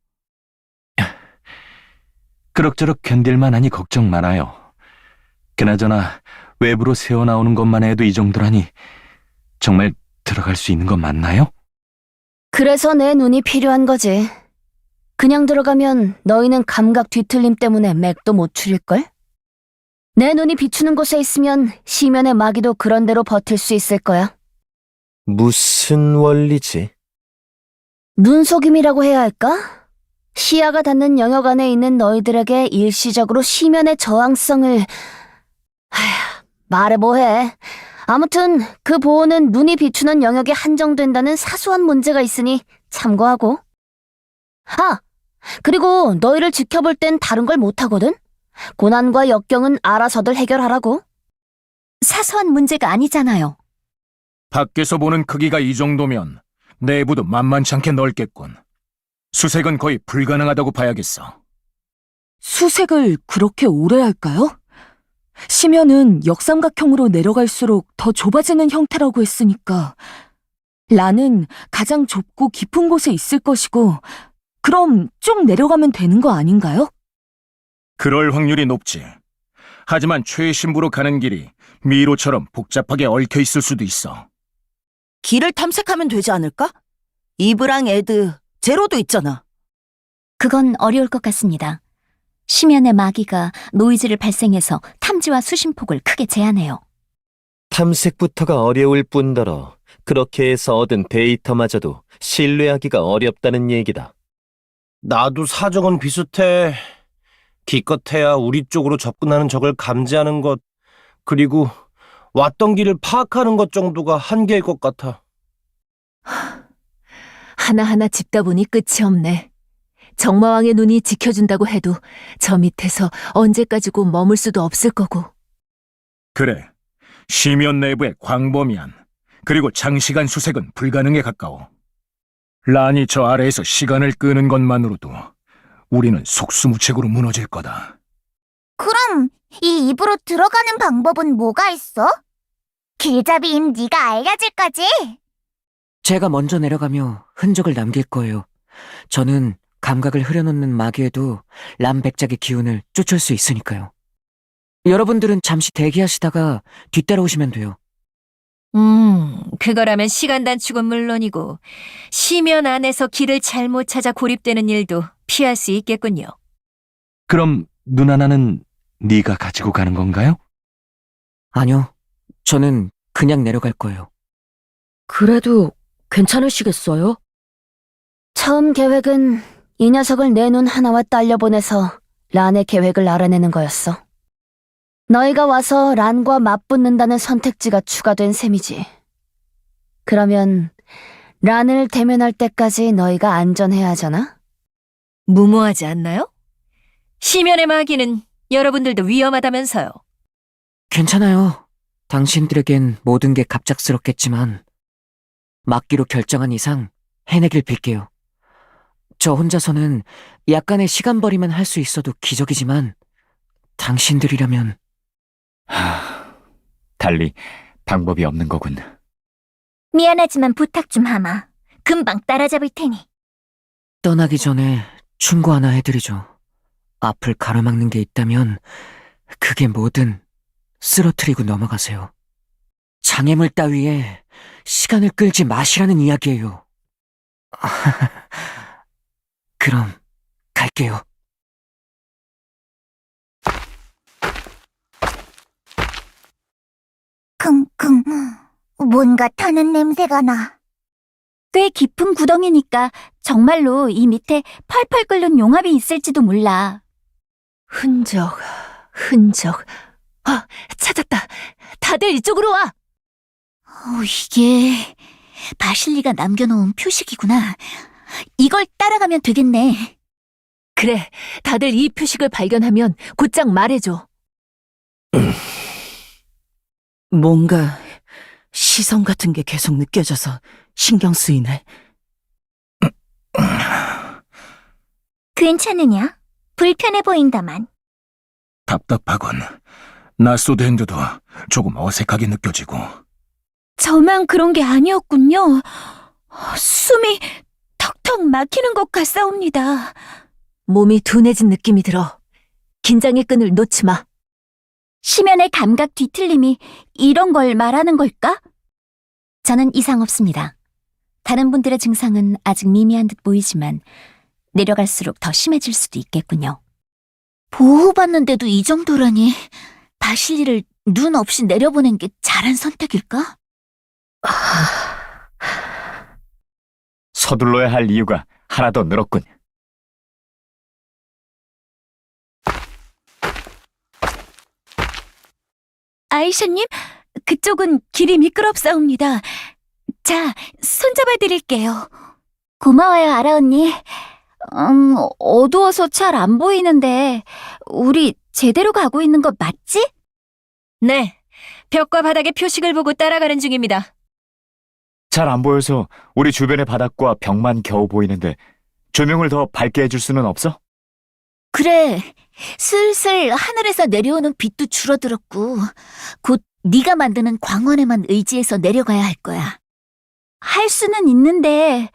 그럭저럭 견딜만하니 걱정 말아요. 그나저나 외부로 새어나오는 것만 해도 이 정도라니 정말 들어갈 수 있는 거 맞나요? 그래서 내 눈이 필요한 거지. 그냥 들어가면 너희는 감각 뒤틀림 때문에 맥도 못 추릴걸? 내 눈이 비추는 곳에 있으면 시면의 마귀도 그런 대로 버틸 수 있을 거야. 무슨 원리지? 눈속임이라고 해야 할까? 시야가 닿는 영역 안에 있는 너희들에게 일시적으로 시면의 저항성을... 말해 뭐해. 아무튼 그 보호는 눈이 비추는 영역에 한정된다는 사소한 문제가 있으니 참고하고. 그리고 너희를 지켜볼 땐 다른 걸 못하거든? 고난과 역경은 알아서들 해결하라고. 사소한 문제가 아니잖아요. 밖에서 보는 크기가 이 정도면 내부도 만만치 않게 넓겠군. 수색은 거의 불가능하다고 봐야겠어. 수색을 그렇게 오래 할까요? 심연은 역삼각형으로 내려갈수록 더 좁아지는 형태라고 했으니까 란은 가장 좁고 깊은 곳에 있을 것이고 그럼 쭉 내려가면 되는 거 아닌가요? 그럴 확률이 높지. 하지만 최신부로 가는 길이 미로처럼 복잡하게 얽혀 있을 수도 있어. 길을 탐색하면 되지 않을까? 이브랑 에드, 제로도 있잖아. 그건 어려울 것 같습니다. 심연의 마귀가 노이즈를 발생해서 탐지와 수심폭을 크게 제한해요. 탐색부터가 어려울 뿐더러 그렇게 해서 얻은 데이터마저도 신뢰하기가 어렵다는 얘기다. 나도 사정은 비슷해. 기껏해야 우리 쪽으로 접근하는 적을 감지하는 것, 그리고 왔던 길을 파악하는 것 정도가 한계일 것 같아. 하나하나 짚다 보니 끝이 없네. 정마왕의 눈이 지켜준다고 해도 저 밑에서 언제까지고 머물 수도 없을 거고. 그래, 심연 내부의 광범위한 그리고 장시간 수색은 불가능에 가까워. 란이 저 아래에서 시간을 끄는 것만으로도 우리는 속수무책으로 무너질 거다. 그럼 이 입으로 들어가는 방법은 뭐가 있어? 길잡이인 네가 알려줄 거지? 제가 먼저 내려가며 흔적을 남길 거예요. 저는 감각을 흐려놓는 마귀에도 람백작의 기운을 쫓을 수 있으니까요. 여러분들은 잠시 대기하시다가 뒤따라오시면 돼요. 그거라면 시간 단축은 물론이고 심연 안에서 길을 잘못 찾아 고립되는 일도 피할 수 있겠군요. 그럼 누나나는 네가 가지고 가는 건가요? 아니요, 저는 그냥 내려갈 거예요. 그래도 괜찮으시겠어요? 처음 계획은 이 녀석을 내 눈 하나와 딸려보내서 란의 계획을 알아내는 거였어. 너희가 와서 란과 맞붙는다는 선택지가 추가된 셈이지. 그러면 란을 대면할 때까지 너희가 안전해야 하잖아? 무모하지 않나요? 심연의 마귀는 여러분들도 위험하다면서요. 괜찮아요. 당신들에겐 모든 게 갑작스럽겠지만 막기로 결정한 이상 해내길 빌게요. 저 혼자서는 약간의 시간벌이만 할 수 있어도 기적이지만 당신들이라면... 달리 방법이 없는 거군. 미안하지만 부탁 좀 하마. 금방 따라잡을 테니. 떠나기 전에 충고 하나 해드리죠. 앞을 가로막는 게 있다면 그게 뭐든 쓰러뜨리고 넘어가세요. 장애물 따위에 시간을 끌지 마시라는 이야기예요. 그럼 갈게요. 킁킁. 뭔가 타는 냄새가 나. 꽤 깊은 구덩이니까 정말로 이 밑에 펄펄 끓는 용암이 있을지도 몰라. 흔적. 찾았다. 다들 이쪽으로 와. 이게 바실리가 남겨놓은 표식이구나. 이걸 따라가면 되겠네. 그래, 다들 이 표식을 발견하면 곧장 말해줘. 뭔가 시선 같은 게 계속 느껴져서 신경 쓰이네. 괜찮으냐? 불편해 보인다만. 답답하군. 낯소드 핸드도 조금 어색하게 느껴지고. 저만 그런 게 아니었군요. 숨이 턱턱 막히는 것 같사옵니다. 몸이 둔해진 느낌이 들어. 긴장의 끈을 놓지 마. 심연의 감각 뒤틀림이 이런 걸 말하는 걸까? 저는 이상 없습니다. 다른 분들의 증상은 아직 미미한 듯 보이지만 내려갈수록 더 심해질 수도 있겠군요. 보호받는데도 이 정도라니 바실리를 눈 없이 내려보낸 게 잘한 선택일까? 서둘러야 할 이유가 하나 더 늘었군. 아이샤님, 그쪽은 길이 미끄럽사옵니다. 자, 손잡아 드릴게요. 고마워요, 아라 언니. 어두워서 잘 안 보이는데 우리 제대로 가고 있는 거 맞지? 네, 벽과 바닥의 표식을 보고 따라가는 중입니다. 잘 안 보여서 우리 주변의 바닥과 벽만 겨우 보이는데 조명을 더 밝게 해줄 수는 없어? 그래, 슬슬 하늘에서 내려오는 빛도 줄어들었고 곧 네가 만드는 광원에만 의지해서 내려가야 할 거야. 할 수는 있는데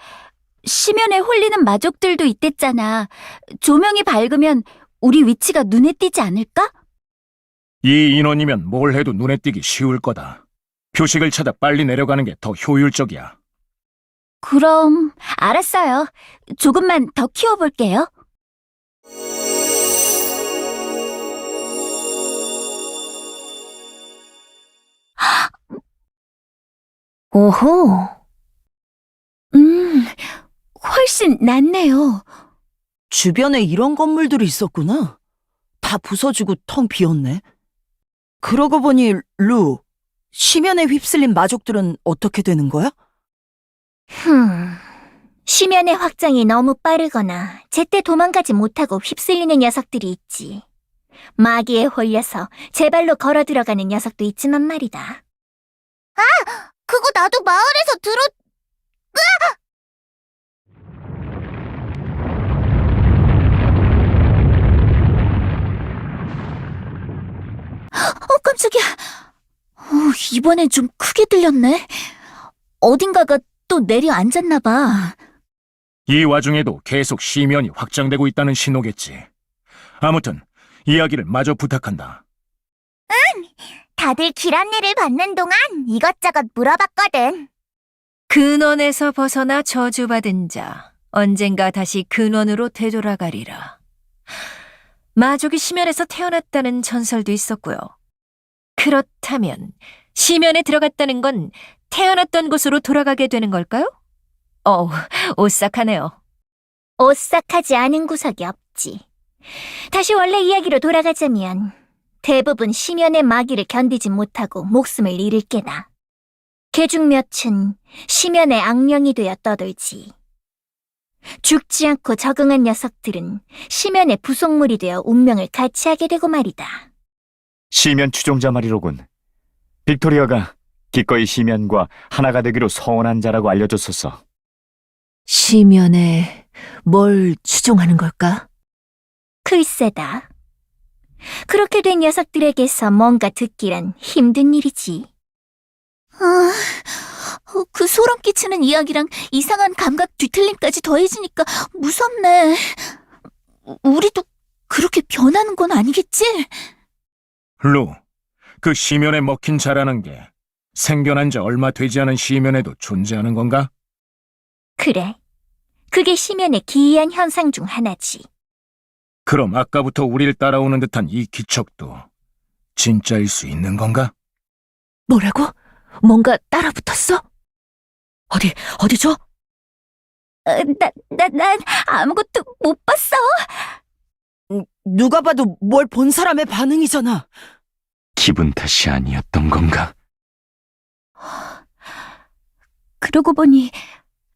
심연에 홀리는 마족들도 있댔잖아. 조명이 밝으면 우리 위치가 눈에 띄지 않을까? 이 인원이면 뭘 해도 눈에 띄기 쉬울 거다. 표식을 찾아 빨리 내려가는 게 더 효율적이야. 그럼 알았어요. 조금만 더 키워볼게요. 오호. 훨씬 낫네요. 주변에 이런 건물들이 있었구나. 다 부서지고 텅 비었네. 그러고 보니 루, 심연에 휩쓸린 마족들은 어떻게 되는 거야? 심연의 확장이 너무 빠르거나 제때 도망가지 못하고 휩쓸리는 녀석들이 있지. 마귀에 홀려서 제 발로 걸어 들어가는 녀석도 있지만 말이다. 아! 그거 나도 마을에서 들었... 깜짝이야. 이번엔 좀 크게 들렸네. 어딘가가 또 내려앉았나 봐. 이 와중에도 계속 시면이 확장되고 있다는 신호겠지. 아무튼 이야기를 마저 부탁한다. 다들 길 안내를 받는 동안 이것저것 물어봤거든. 근원에서 벗어나 저주받은 자, 언젠가 다시 근원으로 되돌아가리라. 마족이 심연에서 태어났다는 전설도 있었고요. 그렇다면 심연에 들어갔다는 건 태어났던 곳으로 돌아가게 되는 걸까요? 오싹하네요. 오싹하지 않은 구석이 없지. 다시 원래 이야기로 돌아가자면 대부분 심연의 마귀를 견디지 못하고 목숨을 잃을 게다. 개중 몇은 심연의 악령이 되어 떠돌지. 죽지 않고 적응한 녀석들은 심연의 부속물이 되어 운명을 같이 하게 되고 말이다. 시면 추종자 말이로군. 빅토리아가 기꺼이 시면과 하나가 되기로 서원한 자라고 알려줬었어. 시면에 뭘 추종하는 걸까? 글쎄다. 그렇게 된 녀석들에게서 뭔가 듣기란 힘든 일이지. 그 소름 끼치는 이야기랑 이상한 감각 뒤틀림까지 더해지니까 무섭네. 우리도 그렇게 변하는 건 아니겠지? 루, 그 시면에 먹힌 자라는 게 생겨난 지 얼마 되지 않은 시면에도 존재하는 건가? 그래. 그게 심연의 기이한 현상 중 하나지. 그럼 아까부터 우리를 따라오는 듯한 이 기척도 진짜일 수 있는 건가? 뭐라고? 뭔가 따라붙었어? 어디죠? 난 아무것도 못 봤어. 누가 봐도 뭘 본 사람의 반응이잖아. 기분 탓이 아니었던 건가? 그러고 보니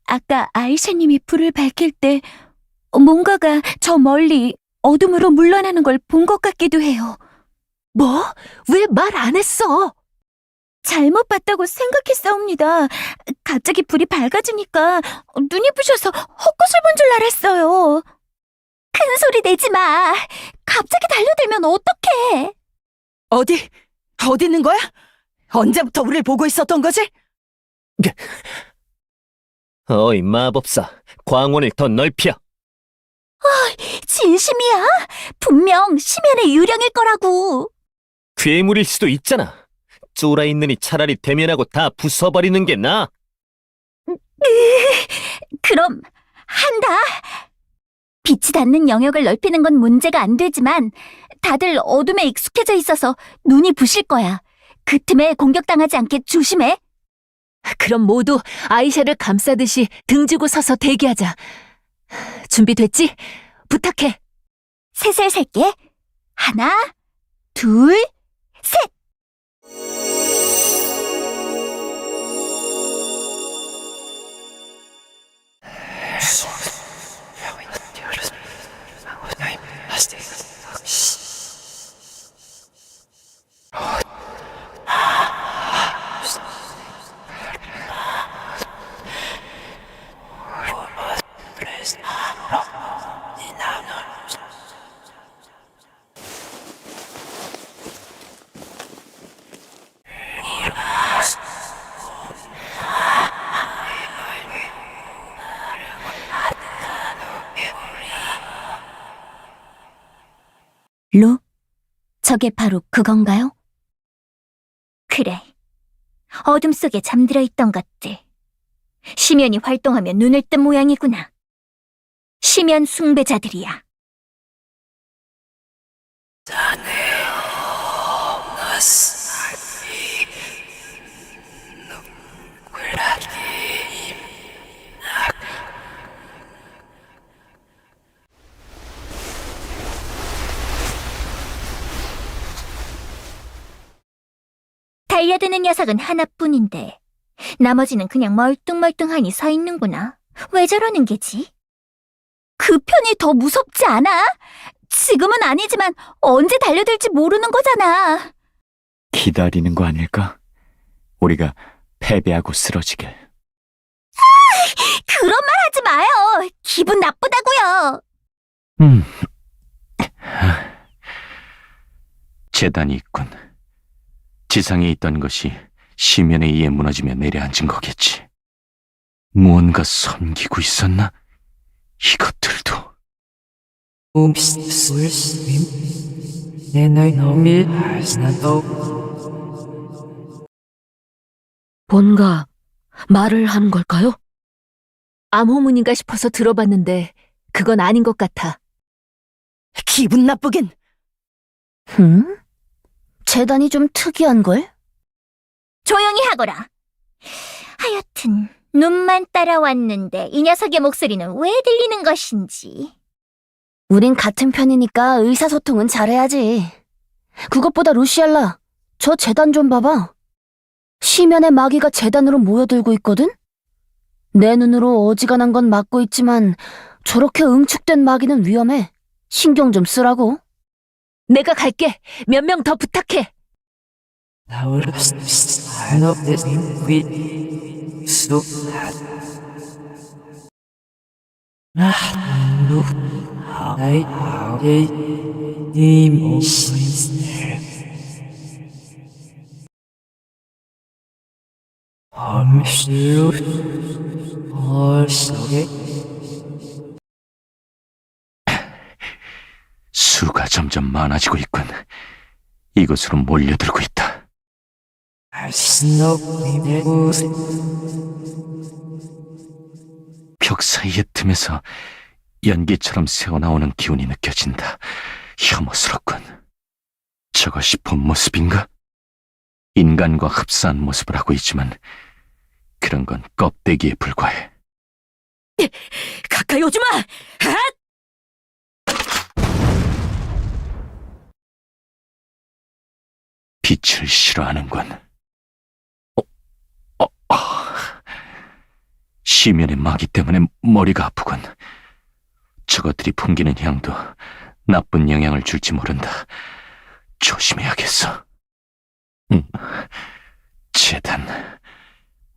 아까 아이샤님이 불을 밝힐 때 뭔가가 저 멀리 어둠으로 물러나는 걸 본 것 같기도 해요. 뭐? 왜 말 안 했어? 잘못 봤다고 생각했사옵니다. 갑자기 불이 밝아지니까 눈이 부셔서 헛것을 본 줄 알았어요. 큰 소리 내지 마. 갑자기 달려들면 어떡해. 어디 있는 거야? 언제부터 우릴 보고 있었던 거지? 어이 마법사, 광원을 더 넓혀. 진심이야? 분명 심연의 유령일 거라고. 괴물일 수도 있잖아. 쫄아 있느니 차라리 대면하고 다 부숴버리는 게 나아. 그럼 한다. 빛이 닿는 영역을 넓히는 건 문제가 안 되지만 다들 어둠에 익숙해져 있어서 눈이 부실 거야. 그 틈에 공격당하지 않게 조심해. 그럼 모두 아이샤를 감싸듯이 등지고 서서 대기하자. 준비됐지? 부탁해. 셋을 셀게. 하나, 둘, 셋. 루, 저게 바로 그건가요? 그래. 어둠 속에 잠들어 있던 것들. 심연이 활동하며 눈을 뜬 모양이구나. 심연 숭배자들이야. 달려드는 녀석은 하나뿐인데 나머지는 그냥 멀뚱멀뚱하니 서 있는구나. 왜 저러는 게지? 그 편이 더 무섭지 않아? 지금은 아니지만 언제 달려들지 모르는 거잖아. 기다리는 거 아닐까? 우리가 패배하고 쓰러지길. 그런 말 하지 마요. 기분 나쁘다고요. 재단이 있군. 지상에 있던 것이 시면에 의해 무너지며 내려앉은 거겠지. 무언가 섬기고 있었나? 이것들도. 뭔가 말을 하는 걸까요? 암호문인가 싶어서 들어봤는데 그건 아닌 것 같아. 기분 나쁘긴. 재단이 좀 특이한걸? 조용히 하거라. 하여튼 눈만 따라왔는데 이 녀석의 목소리는 왜 들리는 것인지. 우린 같은 편이니까 의사소통은 잘해야지. 그것보다 루시엘라, 저 재단 좀 봐봐. 시면의 마귀가 재단으로 모여들고 있거든? 내 눈으로 어지간한 건 막고 있지만 저렇게 응축된 마귀는 위험해. 신경 좀 쓰라고. 내가 갈게. 몇 명 더 부탁해. 수가 점점 많아지고 있군. 이곳으로 몰려들고 있다. 벽 사이의 틈에서 연기처럼 새어나오는 기운이 느껴진다. 혐오스럽군. 저것이 본 모습인가? 인간과 흡사한 모습을 하고 있지만 그런 건 껍데기에 불과해. 가까이 오지 마! 빛을 싫어하는군. 시면의 마귀 때문에 머리가 아프군. 저것들이 풍기는 향도 나쁜 영향을 줄지 모른다. 조심해야겠어. 재단.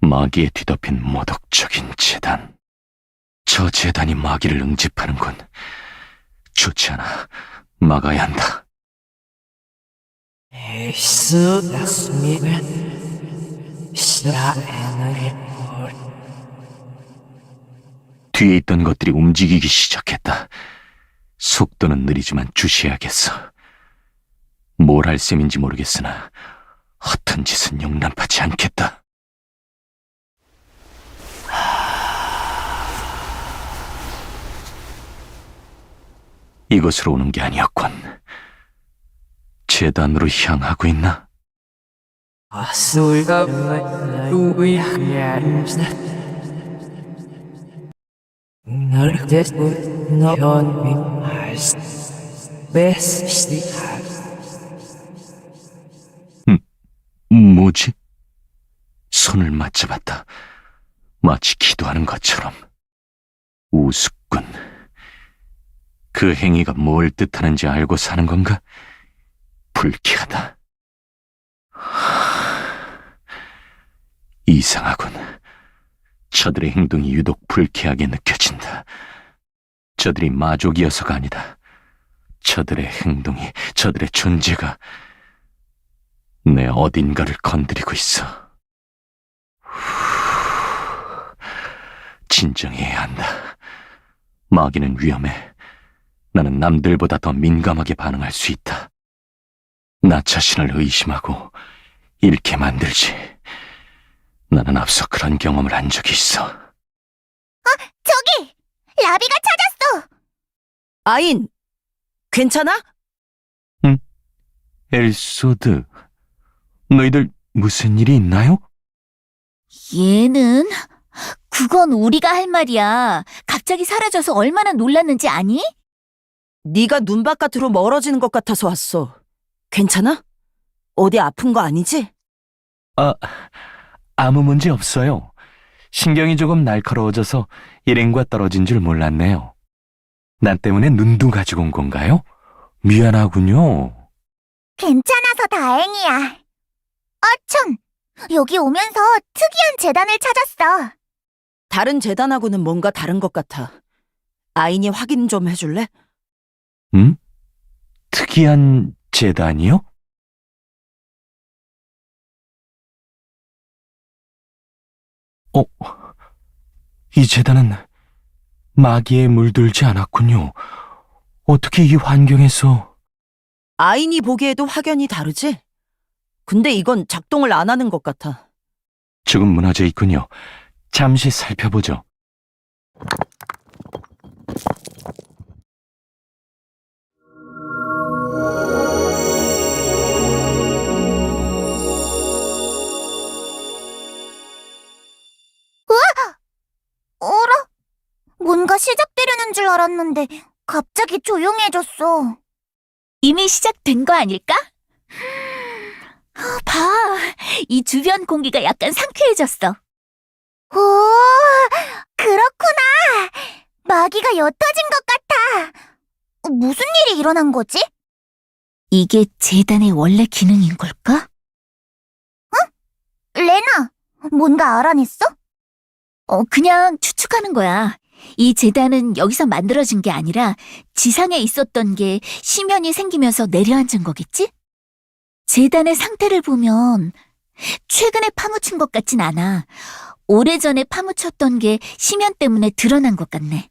마귀에 뒤덮인 모독적인 재단. 저 재단이 마귀를 응집하는군. 좋지 않아. 막아야 한다. 뒤에 있던 것들이 움직이기 시작했다. 속도는 느리지만 주시해야겠어. 뭘 할 셈인지 모르겠으나 허튼 짓은 용납하지 않겠다. 이곳으로 오는 게 아니었군. 재단으로 향하고 있나? 뭐지? 손을 맞잡았다. 마치 기도하는 것처럼. 우습군. 그 행위가 뭘 뜻하는지 알고 사는 건가? 불쾌하다. 이상하군. 저들의 행동이 유독 불쾌하게 느껴진다. 저들이 마족이어서가 아니다. 저들의 행동이, 저들의 존재가 내 어딘가를 건드리고 있어. 진정해야 한다. 마귀는 위험해. 나는 남들보다 더 민감하게 반응할 수 있다. 나 자신을 의심하고 잃게 만들지. 나는 앞서 그런 경험을 한 적이 있어. 저기! 라비가 찾았어! 아인, 괜찮아? 엘소드, 너희들 무슨 일이 있나요? 얘는? 그건 우리가 할 말이야. 갑자기 사라져서 얼마나 놀랐는지 아니? 네가 눈 바깥으로 멀어지는 것 같아서 왔어. 괜찮아? 어디 아픈 거 아니지? 아무 문제 없어요. 신경이 조금 날카로워져서 일행과 떨어진 줄 몰랐네요. 나 때문에 눈도 가지고 온 건가요? 미안하군요. 괜찮아서 다행이야. 참! 여기 오면서 특이한 재단을 찾았어. 다른 재단하고는 뭔가 다른 것 같아. 아인이 확인 좀 해줄래? 특이한 재단이요? 이 재단은 마기에 물들지 않았군요. 어떻게 이 환경에서... 아인이 보기에도 확연히 다르지? 근데 이건 작동을 안 하는 것 같아. 조금 무너져 있군요. 잠시 살펴보죠. 어라? 뭔가 시작되려는 줄 알았는데 갑자기 조용해졌어. 이미 시작된 거 아닐까? 봐, 이 주변 공기가 약간 상쾌해졌어. 오, 그렇구나. 마기가 옅어진 것 같아. 무슨 일이 일어난 거지? 이게 재단의 원래 기능인 걸까? 레나, 뭔가 알아냈어? 그냥 추측하는 거야. 이 재단은 여기서 만들어진 게 아니라 지상에 있었던 게 심연이 생기면서 내려앉은 거겠지? 재단의 상태를 보면 최근에 파묻힌 것 같진 않아. 오래전에 파묻혔던 게 심연 때문에 드러난 것 같네.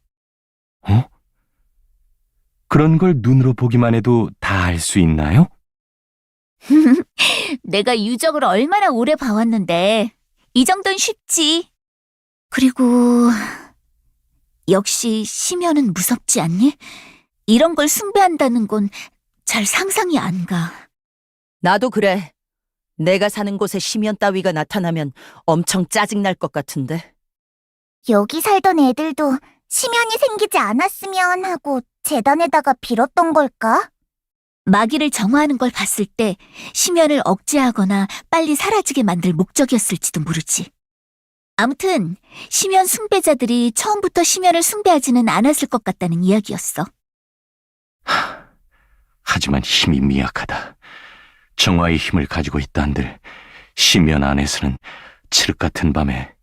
그런 걸 눈으로 보기만 해도 다 알 수 있나요? 내가 유적을 얼마나 오래 봐왔는데 이 정도는 쉽지. 그리고 역시 심연은 무섭지 않니? 이런 걸 숭배한다는 건 잘 상상이 안 가. 나도 그래. 내가 사는 곳에 심연 따위가 나타나면 엄청 짜증날 것 같은데. 여기 살던 애들도 심연이 생기지 않았으면 하고 재단에다가 빌었던 걸까? 마기를 정화하는 걸 봤을 때 심연을 억제하거나 빨리 사라지게 만들 목적이었을지도 모르지. 아무튼 심연 숭배자들이 처음부터 심연을 숭배하지는 않았을 것 같다는 이야기였어. 하지만 힘이 미약하다. 정화의 힘을 가지고 있다 한들 심연 안에서는 칠흑 같은 밤에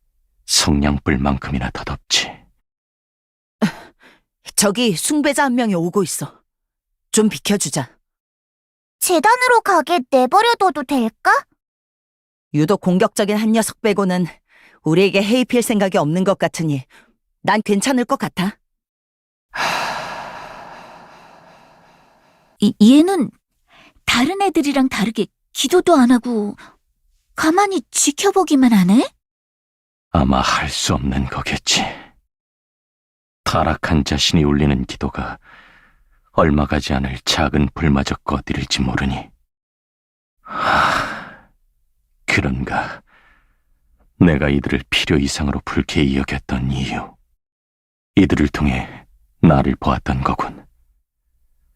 성냥불만큼이나 더 덥지. 저기 숭배자 한 명이 오고 있어. 좀 비켜주자. 재단으로 가게 내버려둬도 될까? 유독 공격적인 한 녀석 빼고는 우리에게 해입힐 생각이 없는 것 같으니 난 괜찮을 것 같아. 얘는 다른 애들이랑 다르게 기도도 안 하고 가만히 지켜보기만 하네? 아마 할 수 없는 거겠지. 타락한 자신이 올리는 기도가 얼마 가지 않을 작은 불마저 꺼뜨릴지 모르니. 그런가. 내가 이들을 필요 이상으로 불쾌히 여겼던 이유. 이들을 통해 나를 보았던 거군.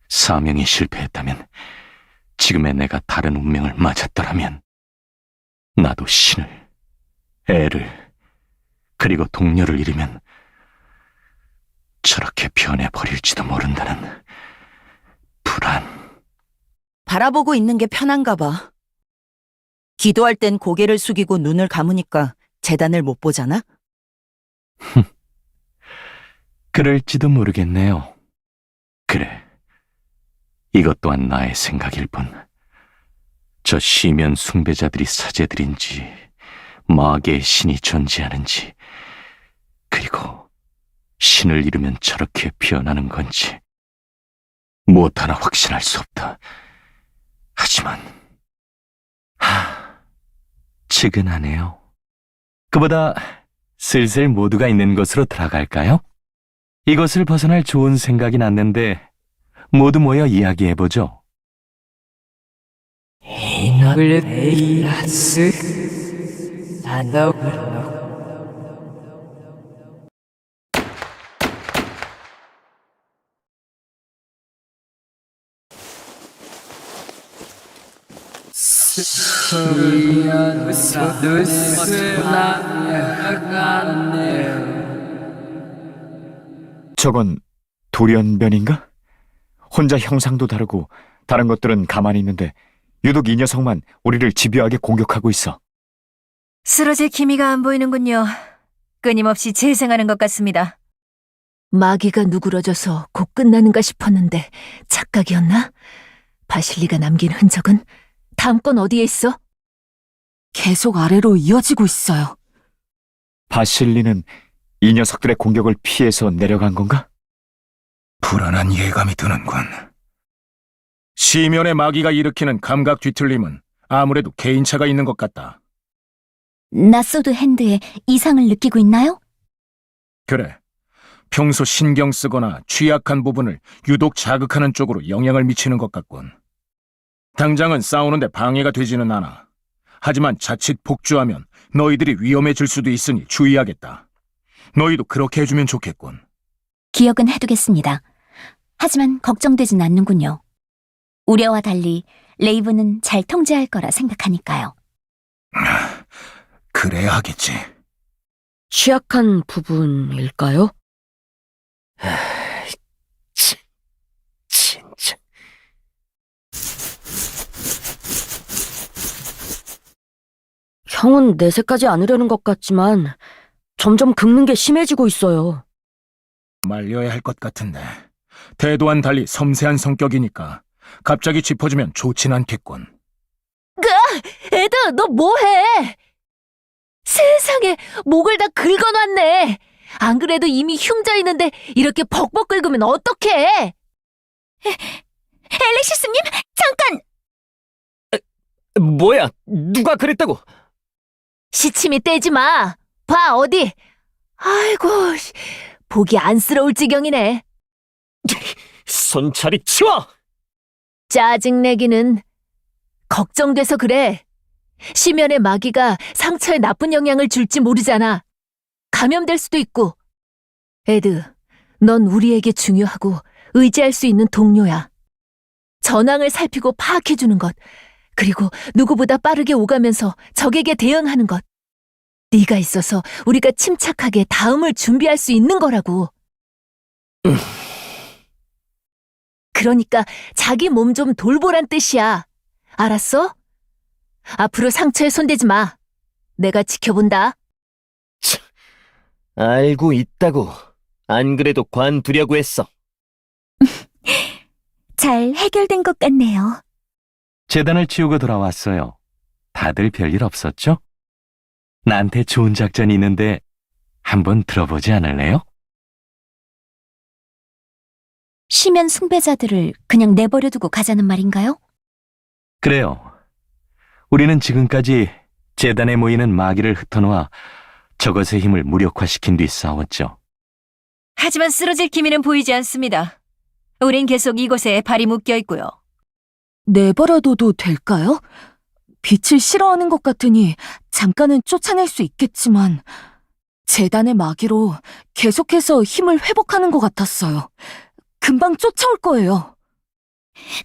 사명이 실패했다면, 지금의 내가 다른 운명을 맞았더라면, 나도 신을, 애를, 그리고 동료를 잃으면 저렇게 변해버릴지도 모른다는 불안. 바라보고 있는 게 편한가 봐. 기도할 땐 고개를 숙이고 눈을 감으니까 재단을 못 보잖아? 그럴지도 모르겠네요. 그래. 이것 또한 나의 생각일 뿐. 저 시면 숭배자들이 사제들인지, 마계의 신이 존재하는지, 그리고 신을 잃으면 저렇게 피어나는 건지, 무엇 하나 확신할 수 없다. 하지만, 측은하네요. 그보다 슬슬 모두가 있는 곳으로 들어갈까요? 이곳을 벗어날 좋은 생각이 났는데, 모두 모여 이야기해보죠. 저건 돌연변인가? 혼자 형상도 다르고 다른 것들은 가만히 있는데 유독 이 녀석만 우리를 집요하게 공격하고 있어. 쓰러질 기미가 안 보이는군요. 끊임없이 재생하는 것 같습니다. 마귀가 누그러져서 곧 끝나는가 싶었는데 착각이었나? 바실리가 남긴 흔적은 다음 건 어디에 있어? 계속 아래로 이어지고 있어요. 바실리는 이 녀석들의 공격을 피해서 내려간 건가? 불안한 예감이 드는군. 시면의 마귀가 일으키는 감각 뒤틀림은 아무래도 개인차가 있는 것 같다. 나소드 핸드에 이상을 느끼고 있나요? 그래. 평소 신경 쓰거나 취약한 부분을 유독 자극하는 쪽으로 영향을 미치는 것 같군. 당장은 싸우는데 방해가 되지는 않아. 하지만 자칫 복주하면 너희들이 위험해질 수도 있으니 주의하겠다. 너희도 그렇게 해주면 좋겠군. 기억은 해두겠습니다. 하지만 걱정되진 않는군요. 우려와 달리 레이븐은 잘 통제할 거라 생각하니까요. 그래야 하겠지. 취약한 부분일까요? 진짜. 형은 내색하지 않으려는 것 같지만 점점 긁는 게 심해지고 있어요. 말려야 할 것 같은데 태도와는 달리 섬세한 성격이니까 갑자기 짚어주면 좋진 않겠군. 에드, 너 뭐해? 세상에, 목을 다 긁어놨네. 안 그래도 이미 흉져 있는데 이렇게 벅벅 긁으면 어떡해? 엘렉시스님, 잠깐! 뭐야? 누가 그랬다고? 시침이 떼지 마. 봐, 어디? 아이고, 보기 안쓰러울 지경이네. 손차리 치워! 짜증내기는. 걱정돼서 그래. 시면의 마귀가 상처에 나쁜 영향을 줄지 모르잖아. 감염될 수도 있고. 에드, 넌 우리에게 중요하고 의지할 수 있는 동료야. 전황을 살피고 파악해주는 것, 그리고 누구보다 빠르게 오가면서 적에게 대응하는 것. 네가 있어서 우리가 침착하게 다음을 준비할 수 있는 거라고. 그러니까 자기 몸 좀 돌보란 뜻이야. 알았어? 앞으로 상처에 손대지 마. 내가 지켜본다. 알고 있다고. 안 그래도 관두려고 했어. 잘 해결된 것 같네요. 재단을 치우고 돌아왔어요. 다들 별일 없었죠? 나한테 좋은 작전이 있는데 한번 들어보지 않을래요? 시면 숭배자들을 그냥 내버려 두고 가자는 말인가요? 그래요. 우리는 지금까지 재단에 모이는 마귀를 흩어놓아 저것의 힘을 무력화시킨 뒤 싸웠죠. 하지만 쓰러질 기미는 보이지 않습니다. 우린 계속 이곳에 발이 묶여 있고요. 내버려둬도 될까요? 빛을 싫어하는 것 같으니 잠깐은 쫓아낼 수 있겠지만 재단의 마귀로 계속해서 힘을 회복하는 것 같았어요. 금방 쫓아올 거예요.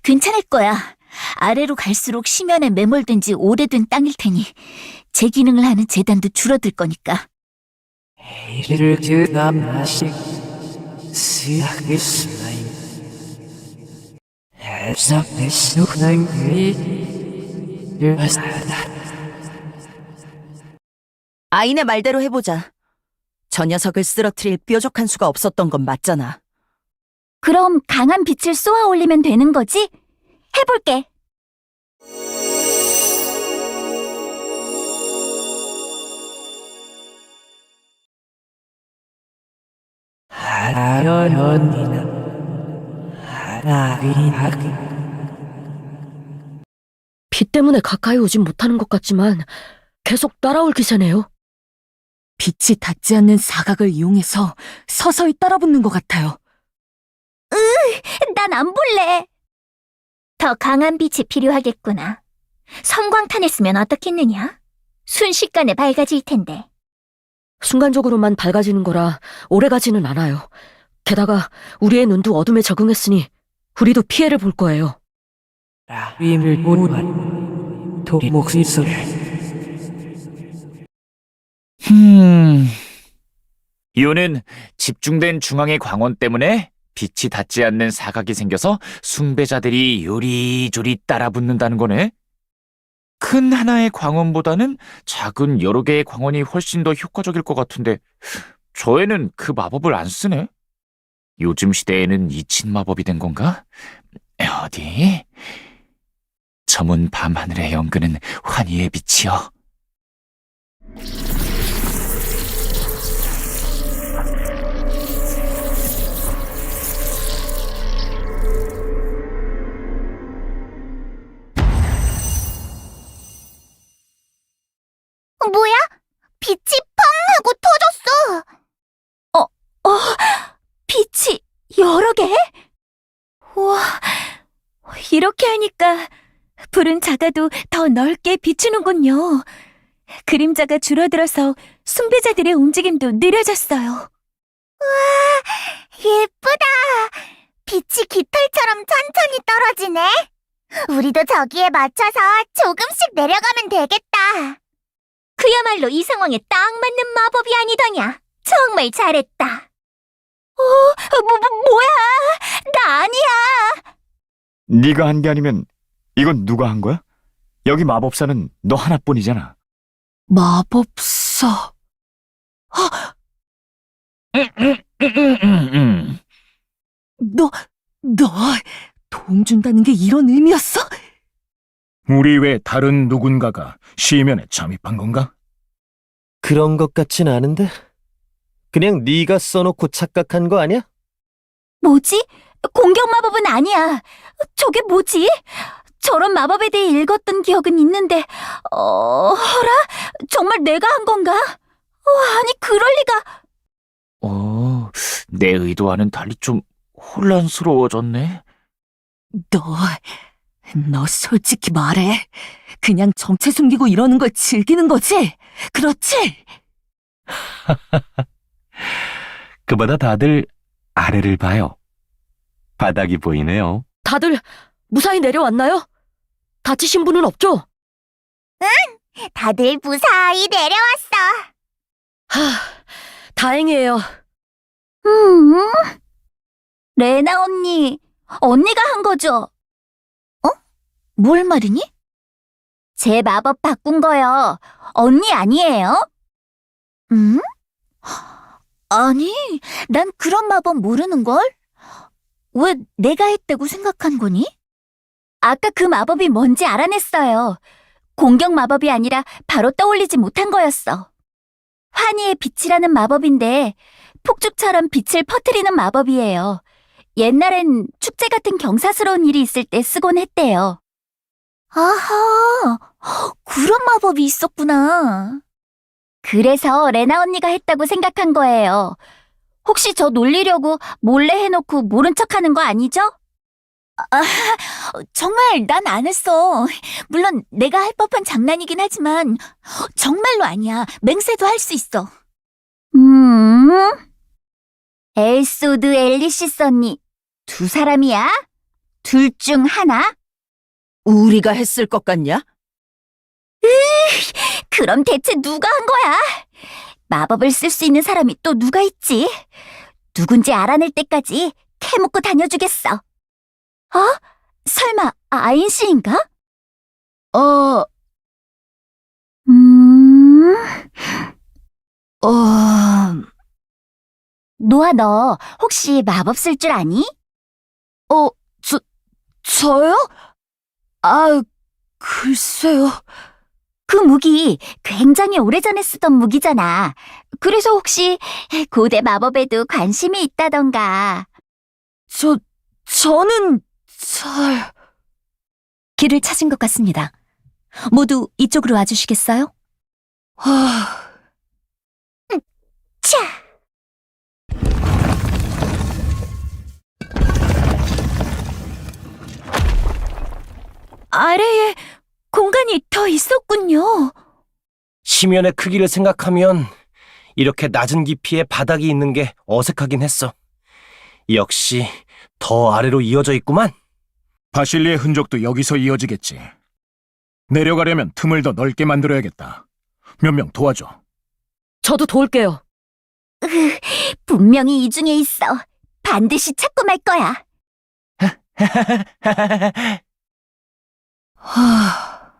괜찮을 거야. 아래로 갈수록 시면에 매몰된 지 오래된 땅일 테니 제 기능을 하는 재단도 줄어들 거니까. 아인의 말대로 해보자. 저 녀석을 쓰러뜨릴 뾰족한 수가 없었던 건 맞잖아. 그럼 강한 빛을 쏘아 올리면 되는 거지? 해볼게. 빛 때문에 가까이 오진 못하는 것 같지만 계속 따라올 기세네요. 빛이 닿지 않는 사각을 이용해서 서서히 따라붙는 것 같아요. 난 안 볼래. 더 강한 빛이 필요하겠구나. 성광탄을 쓰면 어떻겠느냐? 순식간에 밝아질 텐데. 순간적으로만 밝아지는 거라 오래가지는 않아요. 게다가 우리의 눈도 어둠에 적응했으니 우리도 피해를 볼 거예요. 목소리. 이유는 집중된 중앙의 광원 때문에 빛이 닿지 않는 사각이 생겨서 숭배자들이 요리조리 따라붙는다는 거네. 큰 하나의 광원보다는 작은 여러 개의 광원이 훨씬 더 효과적일 것 같은데 저 애는 그 마법을 안 쓰네. 요즘 시대에는 잊힌 마법이 된 건가? 어디? 저문 밤하늘에 연그는 환희의 빛이여. 뭐야? 빛이 펑 하고 터졌어. 빛이 여러 개? 우와, 이렇게 하니까 불은 작아도 더 넓게 비추는군요. 그림자가 줄어들어서 숭배자들의 움직임도 느려졌어요. 예쁘다. 빛이 깃털처럼 천천히 떨어지네. 우리도 저기에 맞춰서 조금씩 내려가면 되겠다. 그야말로 이 상황에 딱 맞는 마법이 아니더냐. 정말 잘했다. 뭐야? 나 아니야. 네가 한 게 아니면 이건 누가 한 거야? 여기 마법사는 너 하나뿐이잖아. 마법사. 너 도움 준다는 게 이런 의미였어? 우리 외 다른 누군가가 시면에 잠입한 건가? 그런 것 같진 않은데? 그냥 네가 써놓고 착각한 거 아니야? 뭐지? 공격 마법은 아니야. 저게 뭐지? 저런 마법에 대해 읽었던 기억은 있는데, 허라? 정말 내가 한 건가? 아니, 그럴 리가. 내 의도와는 달리 좀 혼란스러워졌네. 너 솔직히 말해. 그냥 정체 숨기고 이러는 걸 즐기는 거지? 그렇지? 그보다 다들 아래를 봐요. 바닥이 보이네요. 다들 무사히 내려왔나요? 다치신 분은 없죠? 다들 무사히 내려왔어. 다행이에요. 레나 언니가 한 거죠? 뭘 말이니? 제 마법 바꾼 거요. 언니 아니에요? 아니, 난 그런 마법 모르는걸? 왜 내가 했다고 생각한 거니? 아까 그 마법이 뭔지 알아냈어요. 공격 마법이 아니라 바로 떠올리지 못한 거였어. 환희의 빛이라는 마법인데 폭죽처럼 빛을 퍼뜨리는 마법이에요. 옛날엔 축제 같은 경사스러운 일이 있을 때 쓰곤 했대요. 아하, 그런 마법이 있었구나. 그래서 레나 언니가 했다고 생각한 거예요. 혹시 저 놀리려고 몰래 해놓고 모른 척하는 거 아니죠? 정말 난 안 했어. 물론 내가 할 법한 장난이긴 하지만 정말로 아니야. 맹세도 할 수 있어. 엘소드 앨리시스 언니 두 사람이야? 둘 중 하나? 우리가 했을 것 같냐? 그럼 대체 누가 한 거야? 마법을 쓸 수 있는 사람이 또 누가 있지? 누군지 알아낼 때까지 캐묻고 다녀주겠어. 설마 아인씨인가? 노아, 너 혹시 마법 쓸 줄 아니? 저요? 글쎄요. 그 무기 굉장히 오래전에 쓰던 무기잖아. 그래서 혹시 고대 마법에도 관심이 있다던가. 저는 잘... 길을 찾은 것 같습니다. 모두 이쪽으로 와주시겠어요? 차! 아래에 공간이 더 있었군요. 시면의 크기를 생각하면 이렇게 낮은 깊이의 바닥이 있는 게 어색하긴 했어. 역시 더 아래로 이어져 있구만. 바실리의 흔적도 여기서 이어지겠지. 내려가려면 틈을 더 넓게 만들어야겠다. 몇 명 도와줘. 저도 도울게요. 분명히 이 중에 있어. 반드시 찾고 말 거야. 하...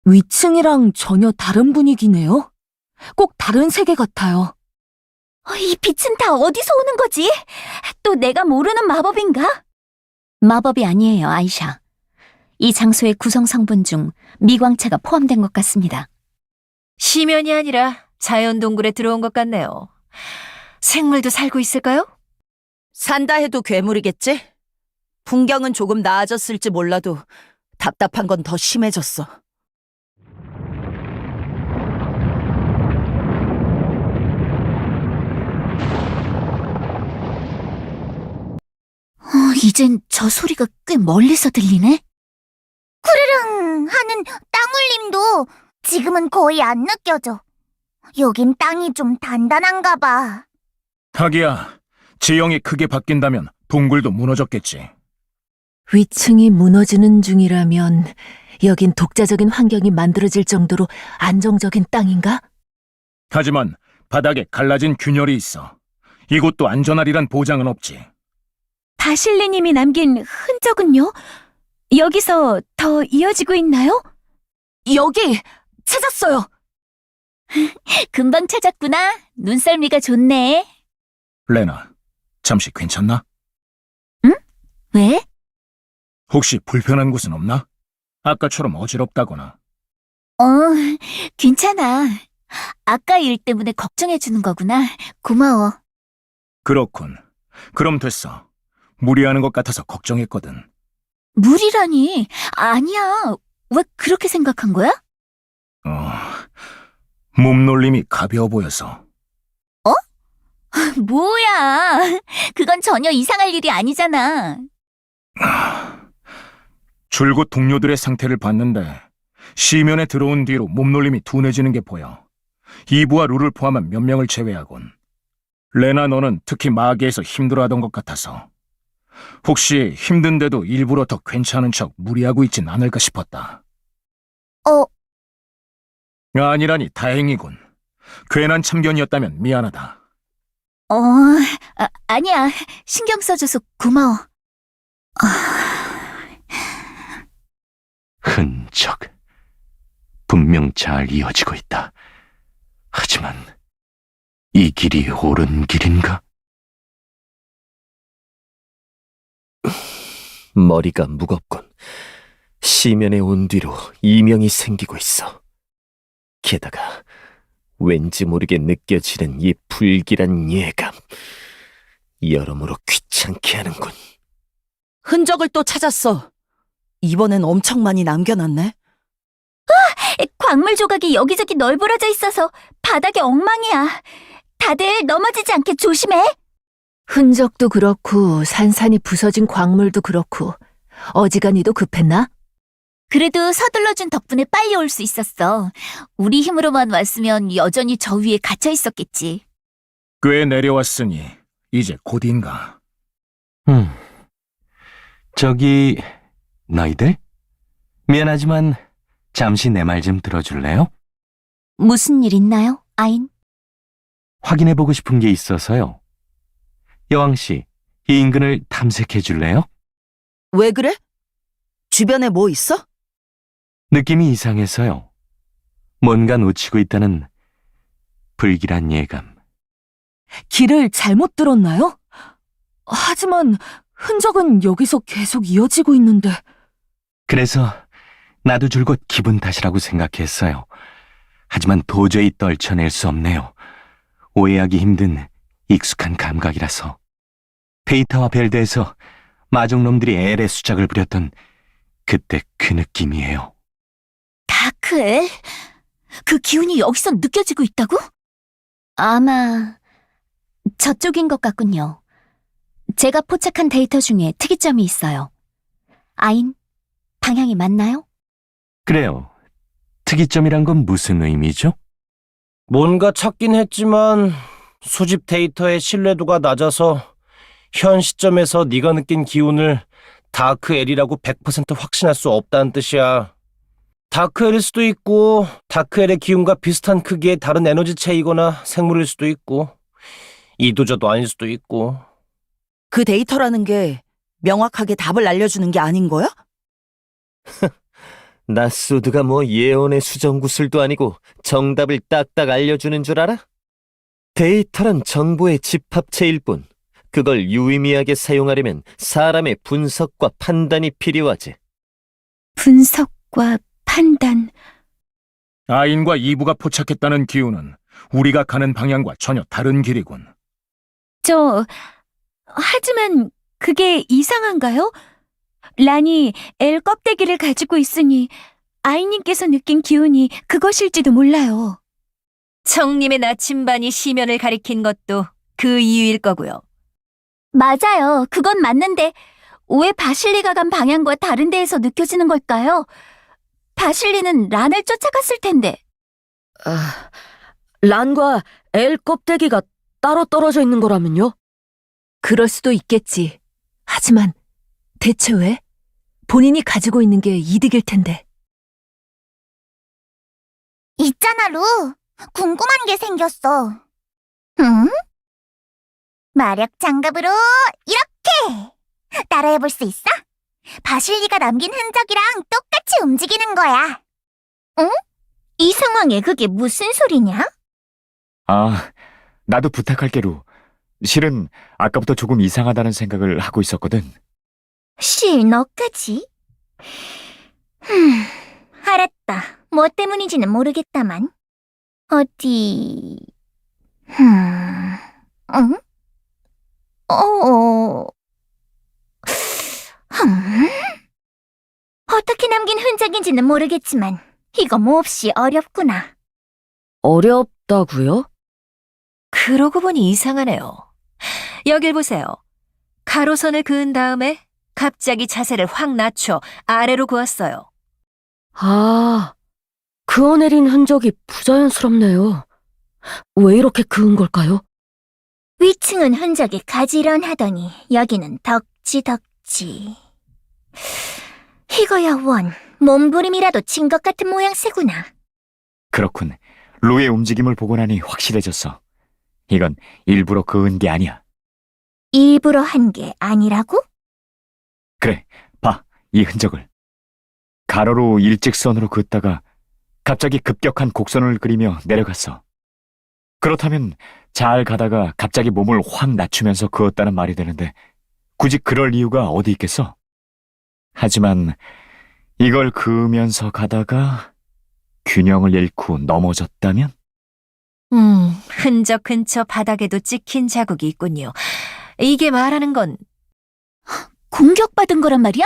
위층이랑 전혀 다른 분위기네요. 꼭 다른 세계 같아요. 이 빛은 다 어디서 오는 거지? 또 내가 모르는 마법인가? 마법이 아니에요, 아이샤. 이 장소의 구성 성분 중 미광차가 포함된 것 같습니다. 심연이 아니라 자연 동굴에 들어온 것 같네요. 생물도 살고 있을까요? 산다 해도 괴물이겠지? 풍경은 조금 나아졌을지 몰라도 답답한 건 더 심해졌어. 이젠 저 소리가 꽤 멀리서 들리네? 쿠르릉 하는 땅 울림도 지금은 거의 안 느껴져. 여긴 땅이 좀 단단한가 봐. 하기야, 지형이 크게 바뀐다면 동굴도 무너졌겠지. 위층이 무너지는 중이라면 여긴 독자적인 환경이 만들어질 정도로 안정적인 땅인가? 하지만 바닥에 갈라진 균열이 있어. 이곳도 안전하리란 보장은 없지. 바실리님이 남긴 흔적은요? 여기서 더 이어지고 있나요? 여기! 찾았어요! 금방 찾았구나. 눈썰미가 좋네. 레나, 잠시 괜찮나? 왜? 혹시 불편한 곳은 없나? 아까처럼 어지럽다거나. 괜찮아. 아까 일 때문에 걱정해주는 거구나. 고마워. 그렇군. 그럼 됐어. 무리하는 것 같아서 걱정했거든. 무리라니. 아니야. 왜 그렇게 생각한 거야? 몸놀림이 가벼워 보여서. 뭐야. 그건 전혀 이상할 일이 아니잖아. 줄곧 동료들의 상태를 봤는데 시면에 들어온 뒤로 몸놀림이 둔해지는 게 보여. 이브와 룰을 포함한 몇 명을 제외하곤. 레나, 너는 특히 마계에서 힘들어하던 것 같아서 혹시 힘든데도 일부러 더 괜찮은 척 무리하고 있진 않을까 싶었다. 아니라니 다행이군. 괜한 참견이었다면 미안하다. 아니야. 신경 써줘서 고마워. 흔적. 분명 잘 이어지고 있다. 하지만 이 길이 옳은 길인가? 머리가 무겁군. 시면에 온 뒤로 이명이 생기고 있어. 게다가 왠지 모르게 느껴지는 이 불길한 예감. 여러모로 귀찮게 하는군. 흔적을 또 찾았어. 이번엔 엄청 많이 남겨놨네. 광물 조각이 여기저기 널브러져 있어서 바닥이 엉망이야. 다들 넘어지지 않게 조심해. 흔적도 그렇고 산산이 부서진 광물도 그렇고 어지간히도 급했나? 그래도 서둘러준 덕분에 빨리 올 수 있었어. 우리 힘으로만 왔으면 여전히 저 위에 갇혀 있었겠지. 꽤 내려왔으니 이제 곧인가. 저기 너희들? 미안하지만 잠시 내 말 좀 들어줄래요? 무슨 일 있나요, 아인? 확인해보고 싶은 게 있어서요. 여왕씨, 이 인근을 탐색해 줄래요? 왜 그래? 주변에 뭐 있어? 느낌이 이상해서요. 뭔가 놓치고 있다는 불길한 예감. 길을 잘못 들었나요? 하지만 흔적은 여기서 계속 이어지고 있는데. 그래서 나도 줄곧 기분 탓이라고 생각했어요. 하지만 도저히 떨쳐낼 수 없네요. 오해하기 힘든 익숙한 감각이라서. 페이타와 벨드에서 마족놈들이 엘의 수작을 부렸던 그때 그 느낌이에요. 다크엘? 그 기운이 여기서 느껴지고 있다고? 아마 저쪽인 것 같군요. 제가 포착한 데이터 중에 특이점이 있어요. 아인, 방향이 맞나요? 그래요. 특이점이란 건 무슨 의미죠? 뭔가 찾긴 했지만 수집 데이터의 신뢰도가 낮아서 현 시점에서 네가 느낀 기운을 다크엘이라고 100% 확신할 수 없다는 뜻이야. 다크엘일 수도 있고 다크엘의 기운과 비슷한 크기의 다른 에너지체이거나 생물일 수도 있고 이도저도 아닐 수도 있고. 그 데이터라는 게 명확하게 답을 알려주는 게 아닌 거야? 나소드가 뭐 예언의 수정구슬도 아니고 정답을 딱딱 알려주는 줄 알아? 데이터란 정보의 집합체일 뿐 그걸 유의미하게 사용하려면 사람의 분석과 판단이 필요하지. 분석과 판단. 아인과 이브가 포착했다는 기운은 우리가 가는 방향과 전혀 다른 길이군. 하지만 그게 이상한가요? 란이 엘 껍데기를 가지고 있으니 아이님께서 느낀 기운이 그것일지도 몰라요. 청님의 나침반이 시면을 가리킨 것도 그 이유일 거고요. 맞아요. 그건 맞는데 왜 바실리가 간 방향과 다른 데에서 느껴지는 걸까요? 바실리는 란을 쫓아갔을 텐데. 아, 란과 엘 껍데기가 따로 떨어져 있는 거라면요? 그럴 수도 있겠지. 하지만 대체 왜? 본인이 가지고 있는 게 이득일 텐데. 있잖아, 루. 궁금한 게 생겼어. 응? 마력 장갑으로 이렇게! 따라해볼 수 있어? 바실리가 남긴 흔적이랑 똑같이 움직이는 거야. 응? 이 상황에 그게 무슨 소리냐? 아, 나도 부탁할게, 루. 실은 아까부터 조금 이상하다는 생각을 하고 있었거든. 너까지? 알았다. 뭐 때문인지는 모르겠다만. 어디... 응? 어떻게 남긴 흔적인지는 모르겠지만 이거 몹시 어렵구나. 어렵다고요? 그러고 보니 이상하네요. 여길 보세요. 가로선을 그은 다음에 갑자기 자세를 확 낮춰 아래로 그었어요. 아, 그어내린 흔적이 부자연스럽네요. 왜 이렇게 그은 걸까요? 위층은 흔적이 가지런하더니 여기는 덕지덕지. 이거야 원, 몸부림이라도 친 것 같은 모양새구나. 그렇군. 루의 움직임을 보고 나니 확실해졌어. 이건 일부러 그은 게 아니야. 일부러 한 게 아니라고? 그래, 봐, 이 흔적을. 가로로 일직선으로 긋다가 갑자기 급격한 곡선을 그리며 내려갔어. 그렇다면 잘 가다가 갑자기 몸을 확 낮추면서 그었다는 말이 되는데 굳이 그럴 이유가 어디 있겠어? 하지만 이걸 그으면서 가다가 균형을 잃고 넘어졌다면? 흔적 근처 바닥에도 찍힌 자국이 있군요. 이게 말하는 건 공격받은 거란 말이야?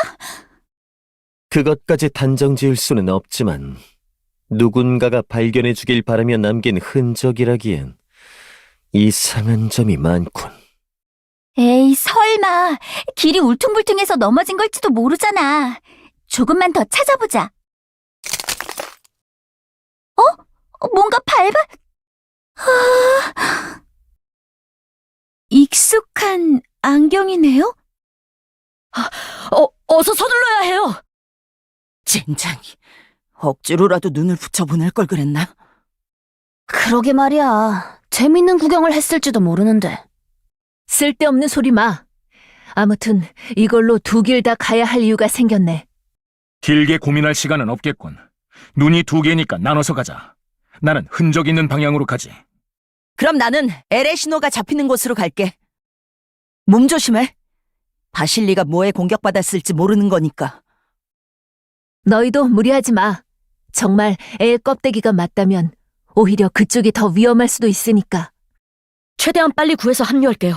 그것까지 단정 지을 수는 없지만 누군가가 발견해 주길 바라며 남긴 흔적이라기엔 이상한 점이 많군. 에이, 설마 길이 울퉁불퉁해서 넘어진 걸지도 모르잖아. 조금만 더 찾아보자. 뭔가 익숙한 안경이네요? 어서 서둘러야 해요! 젠장이. 억지로라도 눈을 붙여보낼 걸 그랬나? 그러게 말이야. 재밌는 구경을 했을지도 모르는데. 쓸데없는 소리 마. 아무튼 이걸로 두 길 다 가야 할 이유가 생겼네. 길게 고민할 시간은 없겠군. 눈이 두 개니까 나눠서 가자. 나는 흔적 있는 방향으로 가지. 그럼 나는 엘의 신호가 잡히는 곳으로 갈게. 몸 조심해. 바실리가 뭐에 공격받았을지 모르는 거니까. 너희도 무리하지 마. 정말 애 껍데기가 맞다면 오히려 그쪽이 더 위험할 수도 있으니까. 최대한 빨리 구해서 합류할게요.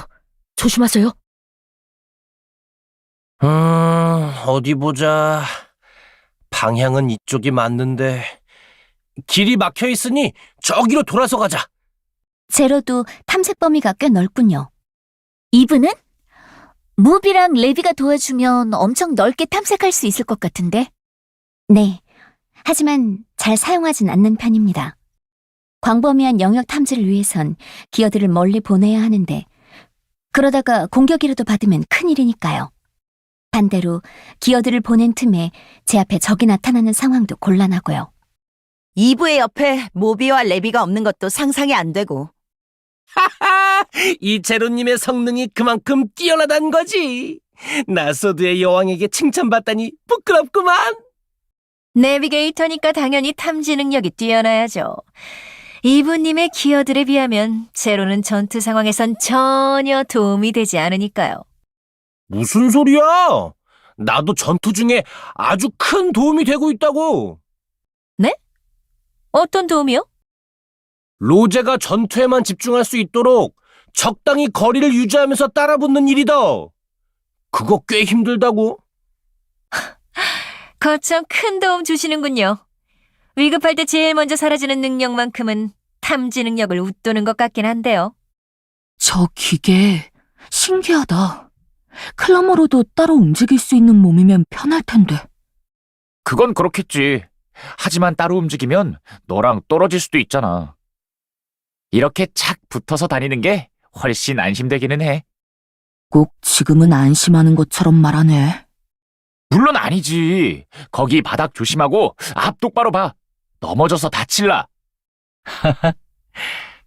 조심하세요. 어디 보자. 방향은 이쪽이 맞는데 길이 막혀 있으니 저기로 돌아서 가자. 제로도 탐색 범위가 꽤 넓군요. 이브는? 무비랑 레비가 도와주면 엄청 넓게 탐색할 수 있을 것 같은데? 네. 하지만 잘 사용하진 않는 편입니다. 광범위한 영역 탐지를 위해선 기어들을 멀리 보내야 하는데 그러다가 공격이라도 받으면 큰일이니까요. 반대로 기어들을 보낸 틈에 제 앞에 적이 나타나는 상황도 곤란하고요. 이브의 옆에 모비와 레비가 없는 것도 상상이 안 되고. 하하! 이 제로님의 성능이 그만큼 뛰어나단 거지. 나소드의 여왕에게 칭찬받다니 부끄럽구만. 내비게이터니까 당연히 탐지 능력이 뛰어나야죠. 이브님의 기어들에 비하면 제로는 전투 상황에선 전혀 도움이 되지 않으니까요. 무슨 소리야? 나도 전투 중에 아주 큰 도움이 되고 있다고. 어떤 도움이요? 로제가 전투에만 집중할 수 있도록 적당히 거리를 유지하면서 따라붙는 일이다. 그거 꽤 힘들다고. 거참 큰 도움 주시는군요. 위급할 때 제일 먼저 사라지는 능력만큼은 탐지 능력을 웃도는 것 같긴 한데요. 저 기계 신기하다. 클라머로도 따로 움직일 수 있는 몸이면 편할 텐데. 그건 그렇겠지. 하지만 따로 움직이면 너랑 떨어질 수도 있잖아. 이렇게 착 붙어서 다니는 게 훨씬 안심되기는 해. 꼭 지금은 안심하는 것처럼 말하네. 물론 아니지. 거기 바닥 조심하고 앞 똑바로 봐. 넘어져서 다칠라.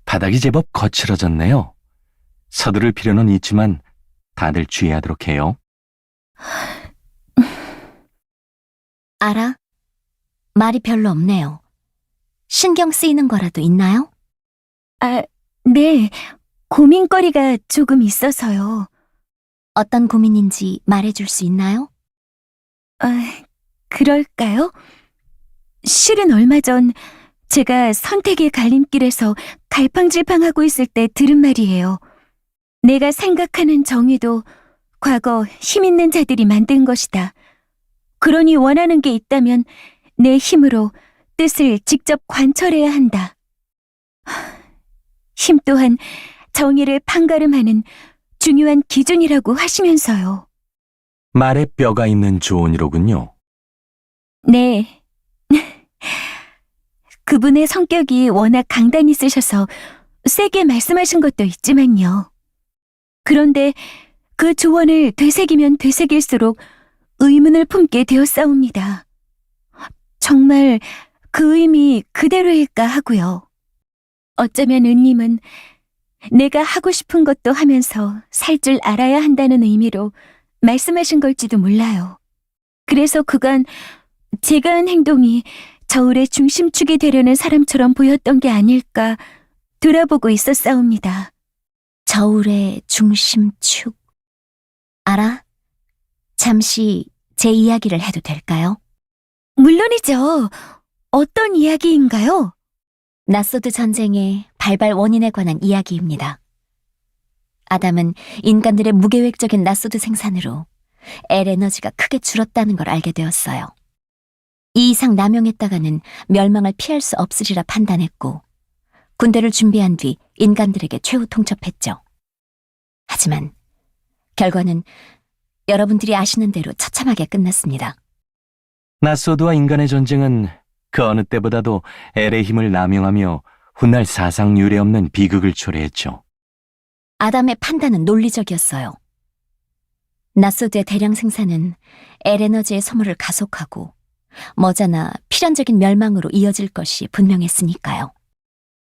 바닥이 제법 거칠어졌네요. 서두를 필요는 있지만 다들 주의하도록 해요. 알아? 말이 별로 없네요. 신경 쓰이는 거라도 있나요? 아, 네. 고민거리가 조금 있어서요. 어떤 고민인지 말해줄 수 있나요? 그럴까요? 실은 얼마 전 제가 선택의 갈림길에서 갈팡질팡하고 있을 때 들은 말이에요. 내가 생각하는 정의도 과거 힘 있는 자들이 만든 것이다. 그러니 원하는 게 있다면 내 힘으로 뜻을 직접 관철해야 한다. 힘 또한 정의를 판가름하는 중요한 기준이라고 하시면서요. 말에 뼈가 있는 조언이로군요. 네. 그분의 성격이 워낙 강단이 쓰셔서 세게 말씀하신 것도 있지만요. 그런데 그 조언을 되새기면 되새길수록 의문을 품게 되었사옵니다. 정말 그 의미 그대로일까 하고요. 어쩌면 은님은 내가 하고 싶은 것도 하면서 살 줄 알아야 한다는 의미로 말씀하신 걸지도 몰라요. 그래서 그간 제가 한 행동이 저울의 중심축이 되려는 사람처럼 보였던 게 아닐까 돌아보고 있었사옵니다. 저울의 중심축. 알아? 잠시 제 이야기를 해도 될까요? 물론이죠. 어떤 이야기인가요? 나소드 전쟁의 발발 원인에 관한 이야기입니다. 아담은 인간들의 무계획적인 나소드 생산으로 엘 에너지가 크게 줄었다는 걸 알게 되었어요. 이 이상 남용했다가는 멸망을 피할 수 없으리라 판단했고 군대를 준비한 뒤 인간들에게 최후 통첩했죠. 하지만 결과는 여러분들이 아시는 대로 처참하게 끝났습니다. 나소드와 인간의 전쟁은 그 어느 때보다도 엘의 힘을 남용하며 훗날 사상 유례 없는 비극을 초래했죠. 아담의 판단은 논리적이었어요. 나소드의 대량 생산은 엘 에너지의 소모를 가속하고 머지않아 필연적인 멸망으로 이어질 것이 분명했으니까요.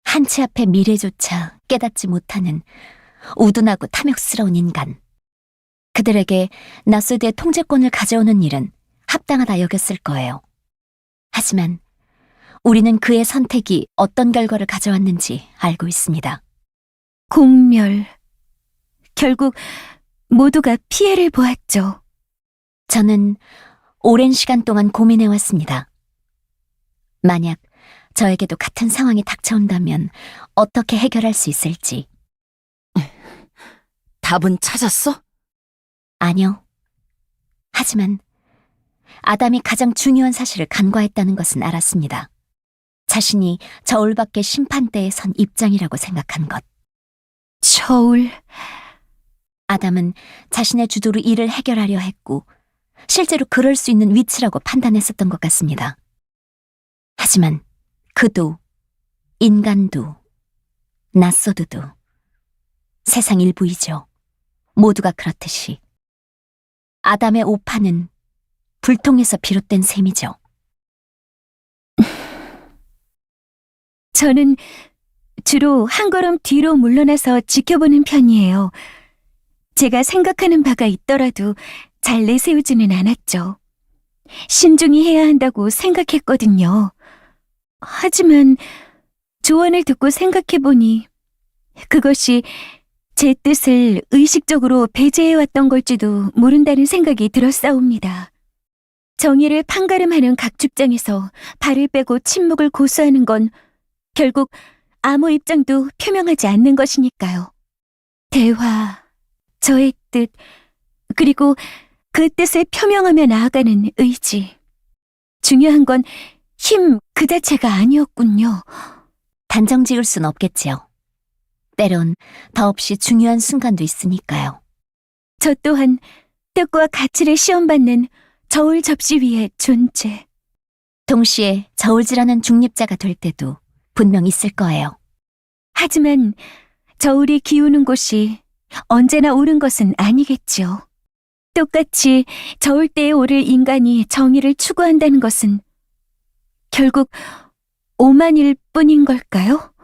한치 앞의 미래조차 깨닫지 못하는 우둔하고 탐욕스러운 인간. 그들에게 나소드의 통제권을 가져오는 일은 합당하다 여겼을 거예요. 하지만 우리는 그의 선택이 어떤 결과를 가져왔는지 알고 있습니다. 공멸. 결국 모두가 피해를 보았죠. 저는 오랜 시간 동안 고민해왔습니다. 만약 저에게도 같은 상황이 닥쳐온다면 어떻게 해결할 수 있을지. 답은 찾았어? 아니요. 하지만 아담이 가장 중요한 사실을 간과했다는 것은 알았습니다. 자신이 저울 밖의 심판대에 선 입장이라고 생각한 것. 저울. 아담은 자신의 주도로 일을 해결하려 했고 실제로 그럴 수 있는 위치라고 판단했었던 것 같습니다. 하지만 그도 인간도, 낯소드도 세상 일부이죠. 모두가 그렇듯이. 아담의 오판은 불통에서 비롯된 셈이죠. 저는 주로 한 걸음 뒤로 물러나서 지켜보는 편이에요. 제가 생각하는 바가 있더라도 잘 내세우지는 않았죠. 신중히 해야 한다고 생각했거든요. 하지만 조언을 듣고 생각해보니 그것이 제 뜻을 의식적으로 배제해왔던 걸지도 모른다는 생각이 들었사옵니다. 정의를 판가름하는 각축장에서 발을 빼고 침묵을 고수하는 건 결국 아무 입장도 표명하지 않는 것이니까요. 대화, 저의 뜻, 그리고 그 뜻을 표명하며 나아가는 의지. 중요한 건 힘 그 자체가 아니었군요. 단정 지을 순 없겠지요. 때론 더없이 중요한 순간도 있으니까요. 저 또한 뜻과 가치를 시험받는 저울 접시 위의 존재. 동시에 저울질하는 중립자가 될 때도 분명 있을 거예요. 하지만 저울이 기우는 곳이 언제나 옳은 것은 아니겠죠. 똑같이 저울대에 오를 인간이 정의를 추구한다는 것은 결국 오만일 뿐인 걸까요?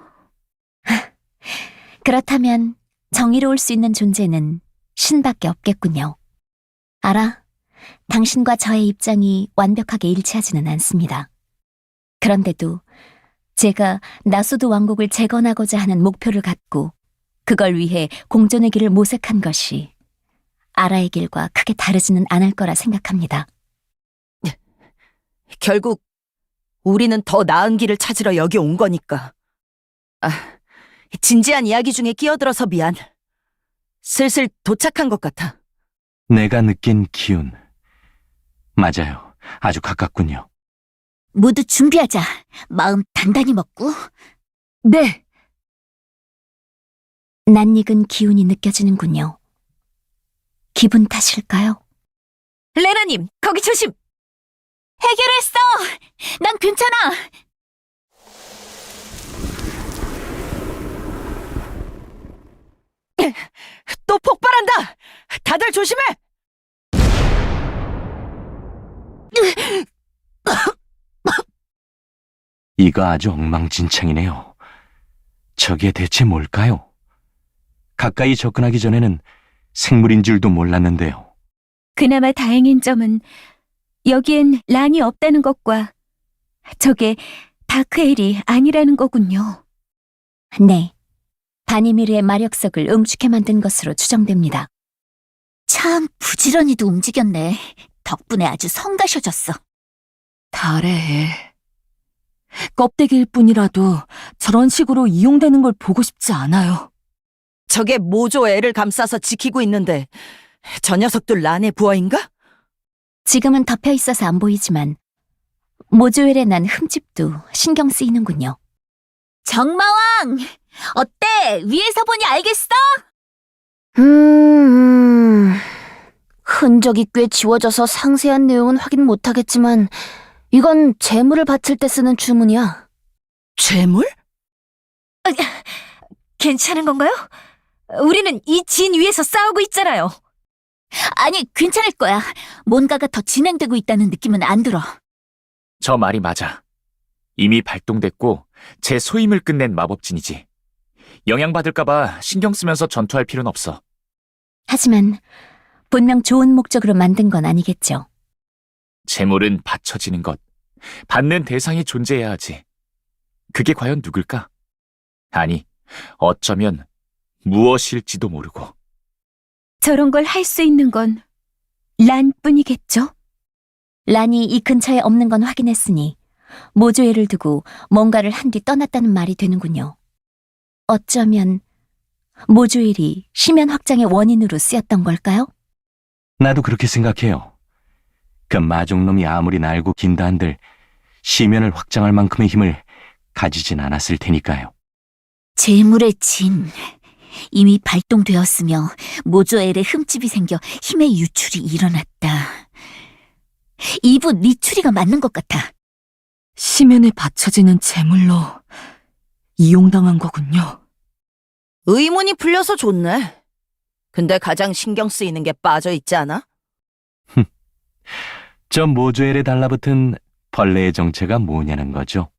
그렇다면 정의로울 수 있는 존재는 신밖에 없겠군요. 알아, 당신과 저의 입장이 완벽하게 일치하지는 않습니다. 그런데도 제가 나소드 왕국을 재건하고자 하는 목표를 갖고 그걸 위해 공존의 길을 모색한 것이 아라의 길과 크게 다르지는 않을 거라 생각합니다. 결국 우리는 더 나은 길을 찾으러 여기 온 거니까. 진지한 이야기 중에 끼어들어서 미안. 슬슬 도착한 것 같아. 내가 느낀 기운. 맞아요. 아주 가깝군요. 모두 준비하자. 마음 단단히 먹고. 네, 낯익은 기운이 느껴지는군요. 기분 탓일까요? 레나님, 거기 조심! 해결했어! 난 괜찮아! 또 폭발한다! 다들 조심해! 이거 아주 엉망진창이네요. 저게 대체 뭘까요? 가까이 접근하기 전에는 생물인 줄도 몰랐는데요. 그나마 다행인 점은 여기엔 란이 없다는 것과 저게 다크엘이 아니라는 거군요. 네. 바니미르의 마력석을 응축해 만든 것으로 추정됩니다. 참 부지런히도 움직였네. 덕분에 아주 성가셔졌어. 달해. 껍데기일 뿐이라도 저런 식으로 이용되는 걸 보고 싶지 않아요. 저게 모조 애를 감싸서 지키고 있는데 저 녀석도 란의 부하인가? 지금은 덮여 있어서 안 보이지만 모조엘에 난 흠집도 신경 쓰이는군요. 정마왕! 어때? 위에서 보니 알겠어? 흔적이 꽤 지워져서 상세한 내용은 확인 못하겠지만 이건 재물을 바칠 때 쓰는 주문이야. 재물? 괜찮은 건가요? 우리는 이 진 위에서 싸우고 있잖아요. 아니, 괜찮을 거야. 뭔가가 더 진행되고 있다는 느낌은 안 들어. 저 말이 맞아. 이미 발동됐고 제 소임을 끝낸 마법진이지. 영향받을까봐 신경 쓰면서 전투할 필요는 없어. 하지만 분명 좋은 목적으로 만든 건 아니겠죠. 재물은 바쳐지는 것, 받는 대상이 존재해야 하지. 그게 과연 누굴까? 아니, 어쩌면 무엇일지도 모르고. 저런 걸 할 수 있는 건 란뿐이겠죠? 란이 이 근처에 없는 건 확인했으니 모조애를 두고 뭔가를 한 뒤 떠났다는 말이 되는군요. 어쩌면 모조엘이 심연 확장의 원인으로 쓰였던 걸까요? 나도 그렇게 생각해요. 그 마족놈이 아무리 날고 긴다 한들 시면을 확장할 만큼의 힘을 가지진 않았을 테니까요. 재물의 진. 이미 발동되었으며 모조엘에 흠집이 생겨 힘의 유출이 일어났다. 이분 네 추리가 맞는 것 같아. 시면에 받쳐지는 재물로 이용당한 거군요. 의문이 풀려서 좋네. 근데 가장 신경 쓰이는 게 빠져 있지 않아? 저 모조엘에 달라붙은 벌레의 정체가 뭐냐는 거죠.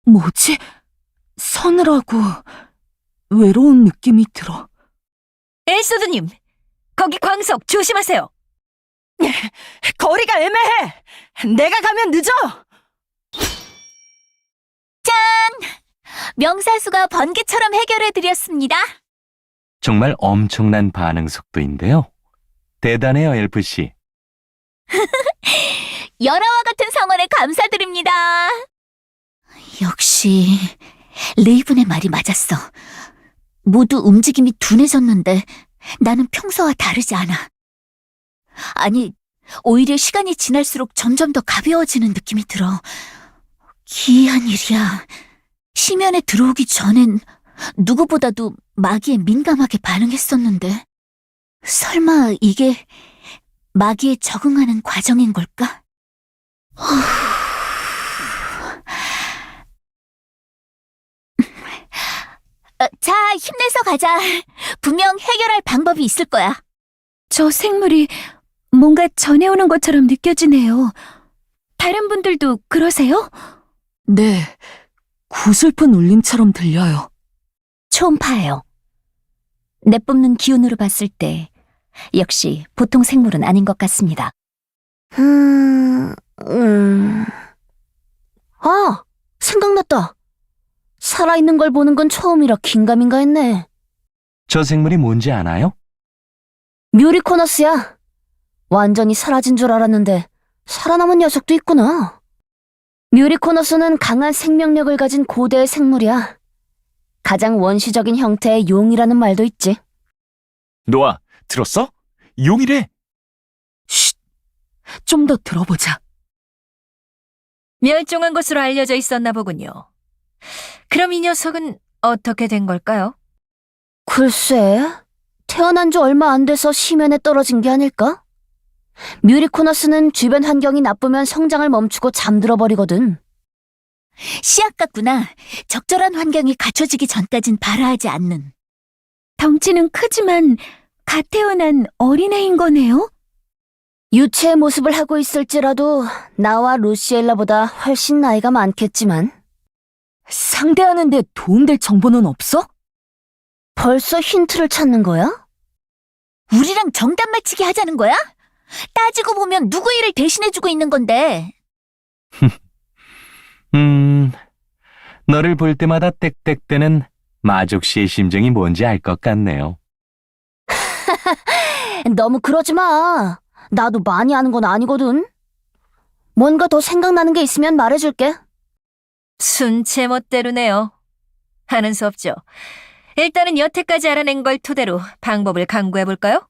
뭐지? 서늘하고 외로운 느낌이 들어. 엘소드님, 거기 광석 조심하세요. 거리가 애매해. 내가 가면 늦어. 명사수가 번개처럼 해결해드렸습니다. 정말 엄청난 반응 속도인데요. 대단해요, 엘프씨. 열화와 같은 성원에 감사드립니다. 역시 레이븐의 말이 맞았어. 모두 움직임이 둔해졌는데 나는 평소와 다르지 않아. 아니, 오히려 시간이 지날수록 점점 더 가벼워지는 느낌이 들어. 기이한 일이야. 심연에 들어오기 전엔 누구보다도 마기에 민감하게 반응했었는데 설마 이게 마기에 적응하는 과정인 걸까? 자, 힘내서 가자. 분명 해결할 방법이 있을 거야. 저 생물이 뭔가 전해오는 것처럼 느껴지네요. 다른 분들도 그러세요? 네, 구슬픈 울림처럼 들려요. 초음파예요. 내뿜는 기운으로 봤을 때 역시 보통 생물은 아닌 것 같습니다. 아, 생각났다. 살아있는 걸 보는 건 처음이라 긴가민가 했네. 저 생물이 뭔지 아나요? 뮤리코너스야. 완전히 사라진 줄 알았는데 살아남은 녀석도 있구나. 뮤리코너스는 강한 생명력을 가진 고대의 생물이야. 가장 원시적인 형태의 용이라는 말도 있지. 노아, 들었어? 용이래. 좀 더 들어보자. 멸종한 것으로 알려져 있었나 보군요. 그럼 이 녀석은 어떻게 된 걸까요? 글쎄, 태어난 지 얼마 안 돼서 심연에 떨어진 게 아닐까? 뮤리코너스는 주변 환경이 나쁘면 성장을 멈추고 잠들어 버리거든. 씨앗 같구나. 적절한 환경이 갖춰지기 전까진 발화하지 않는. 덩치는 크지만 갓 태어난 어린애인 거네요? 유체의 모습을 하고 있을지라도 나와 루시엘라보다 훨씬 나이가 많겠지만 상대하는데 도움될 정보는 없어? 벌써 힌트를 찾는 거야? 우리랑 정답 맞히기 하자는 거야? 따지고 보면 누구 일을 대신해주고 있는 건데. 너를 볼 때마다 땡땡대는 마족 씨의 심정이 뭔지 알 것 같네요. 너무 그러지 마. 나도 많이 아는 건 아니거든. 뭔가 더 생각나는 게 있으면 말해줄게. 순 제멋대로네요. 하는 수 없죠. 일단은 여태까지 알아낸 걸 토대로 방법을 강구해볼까요?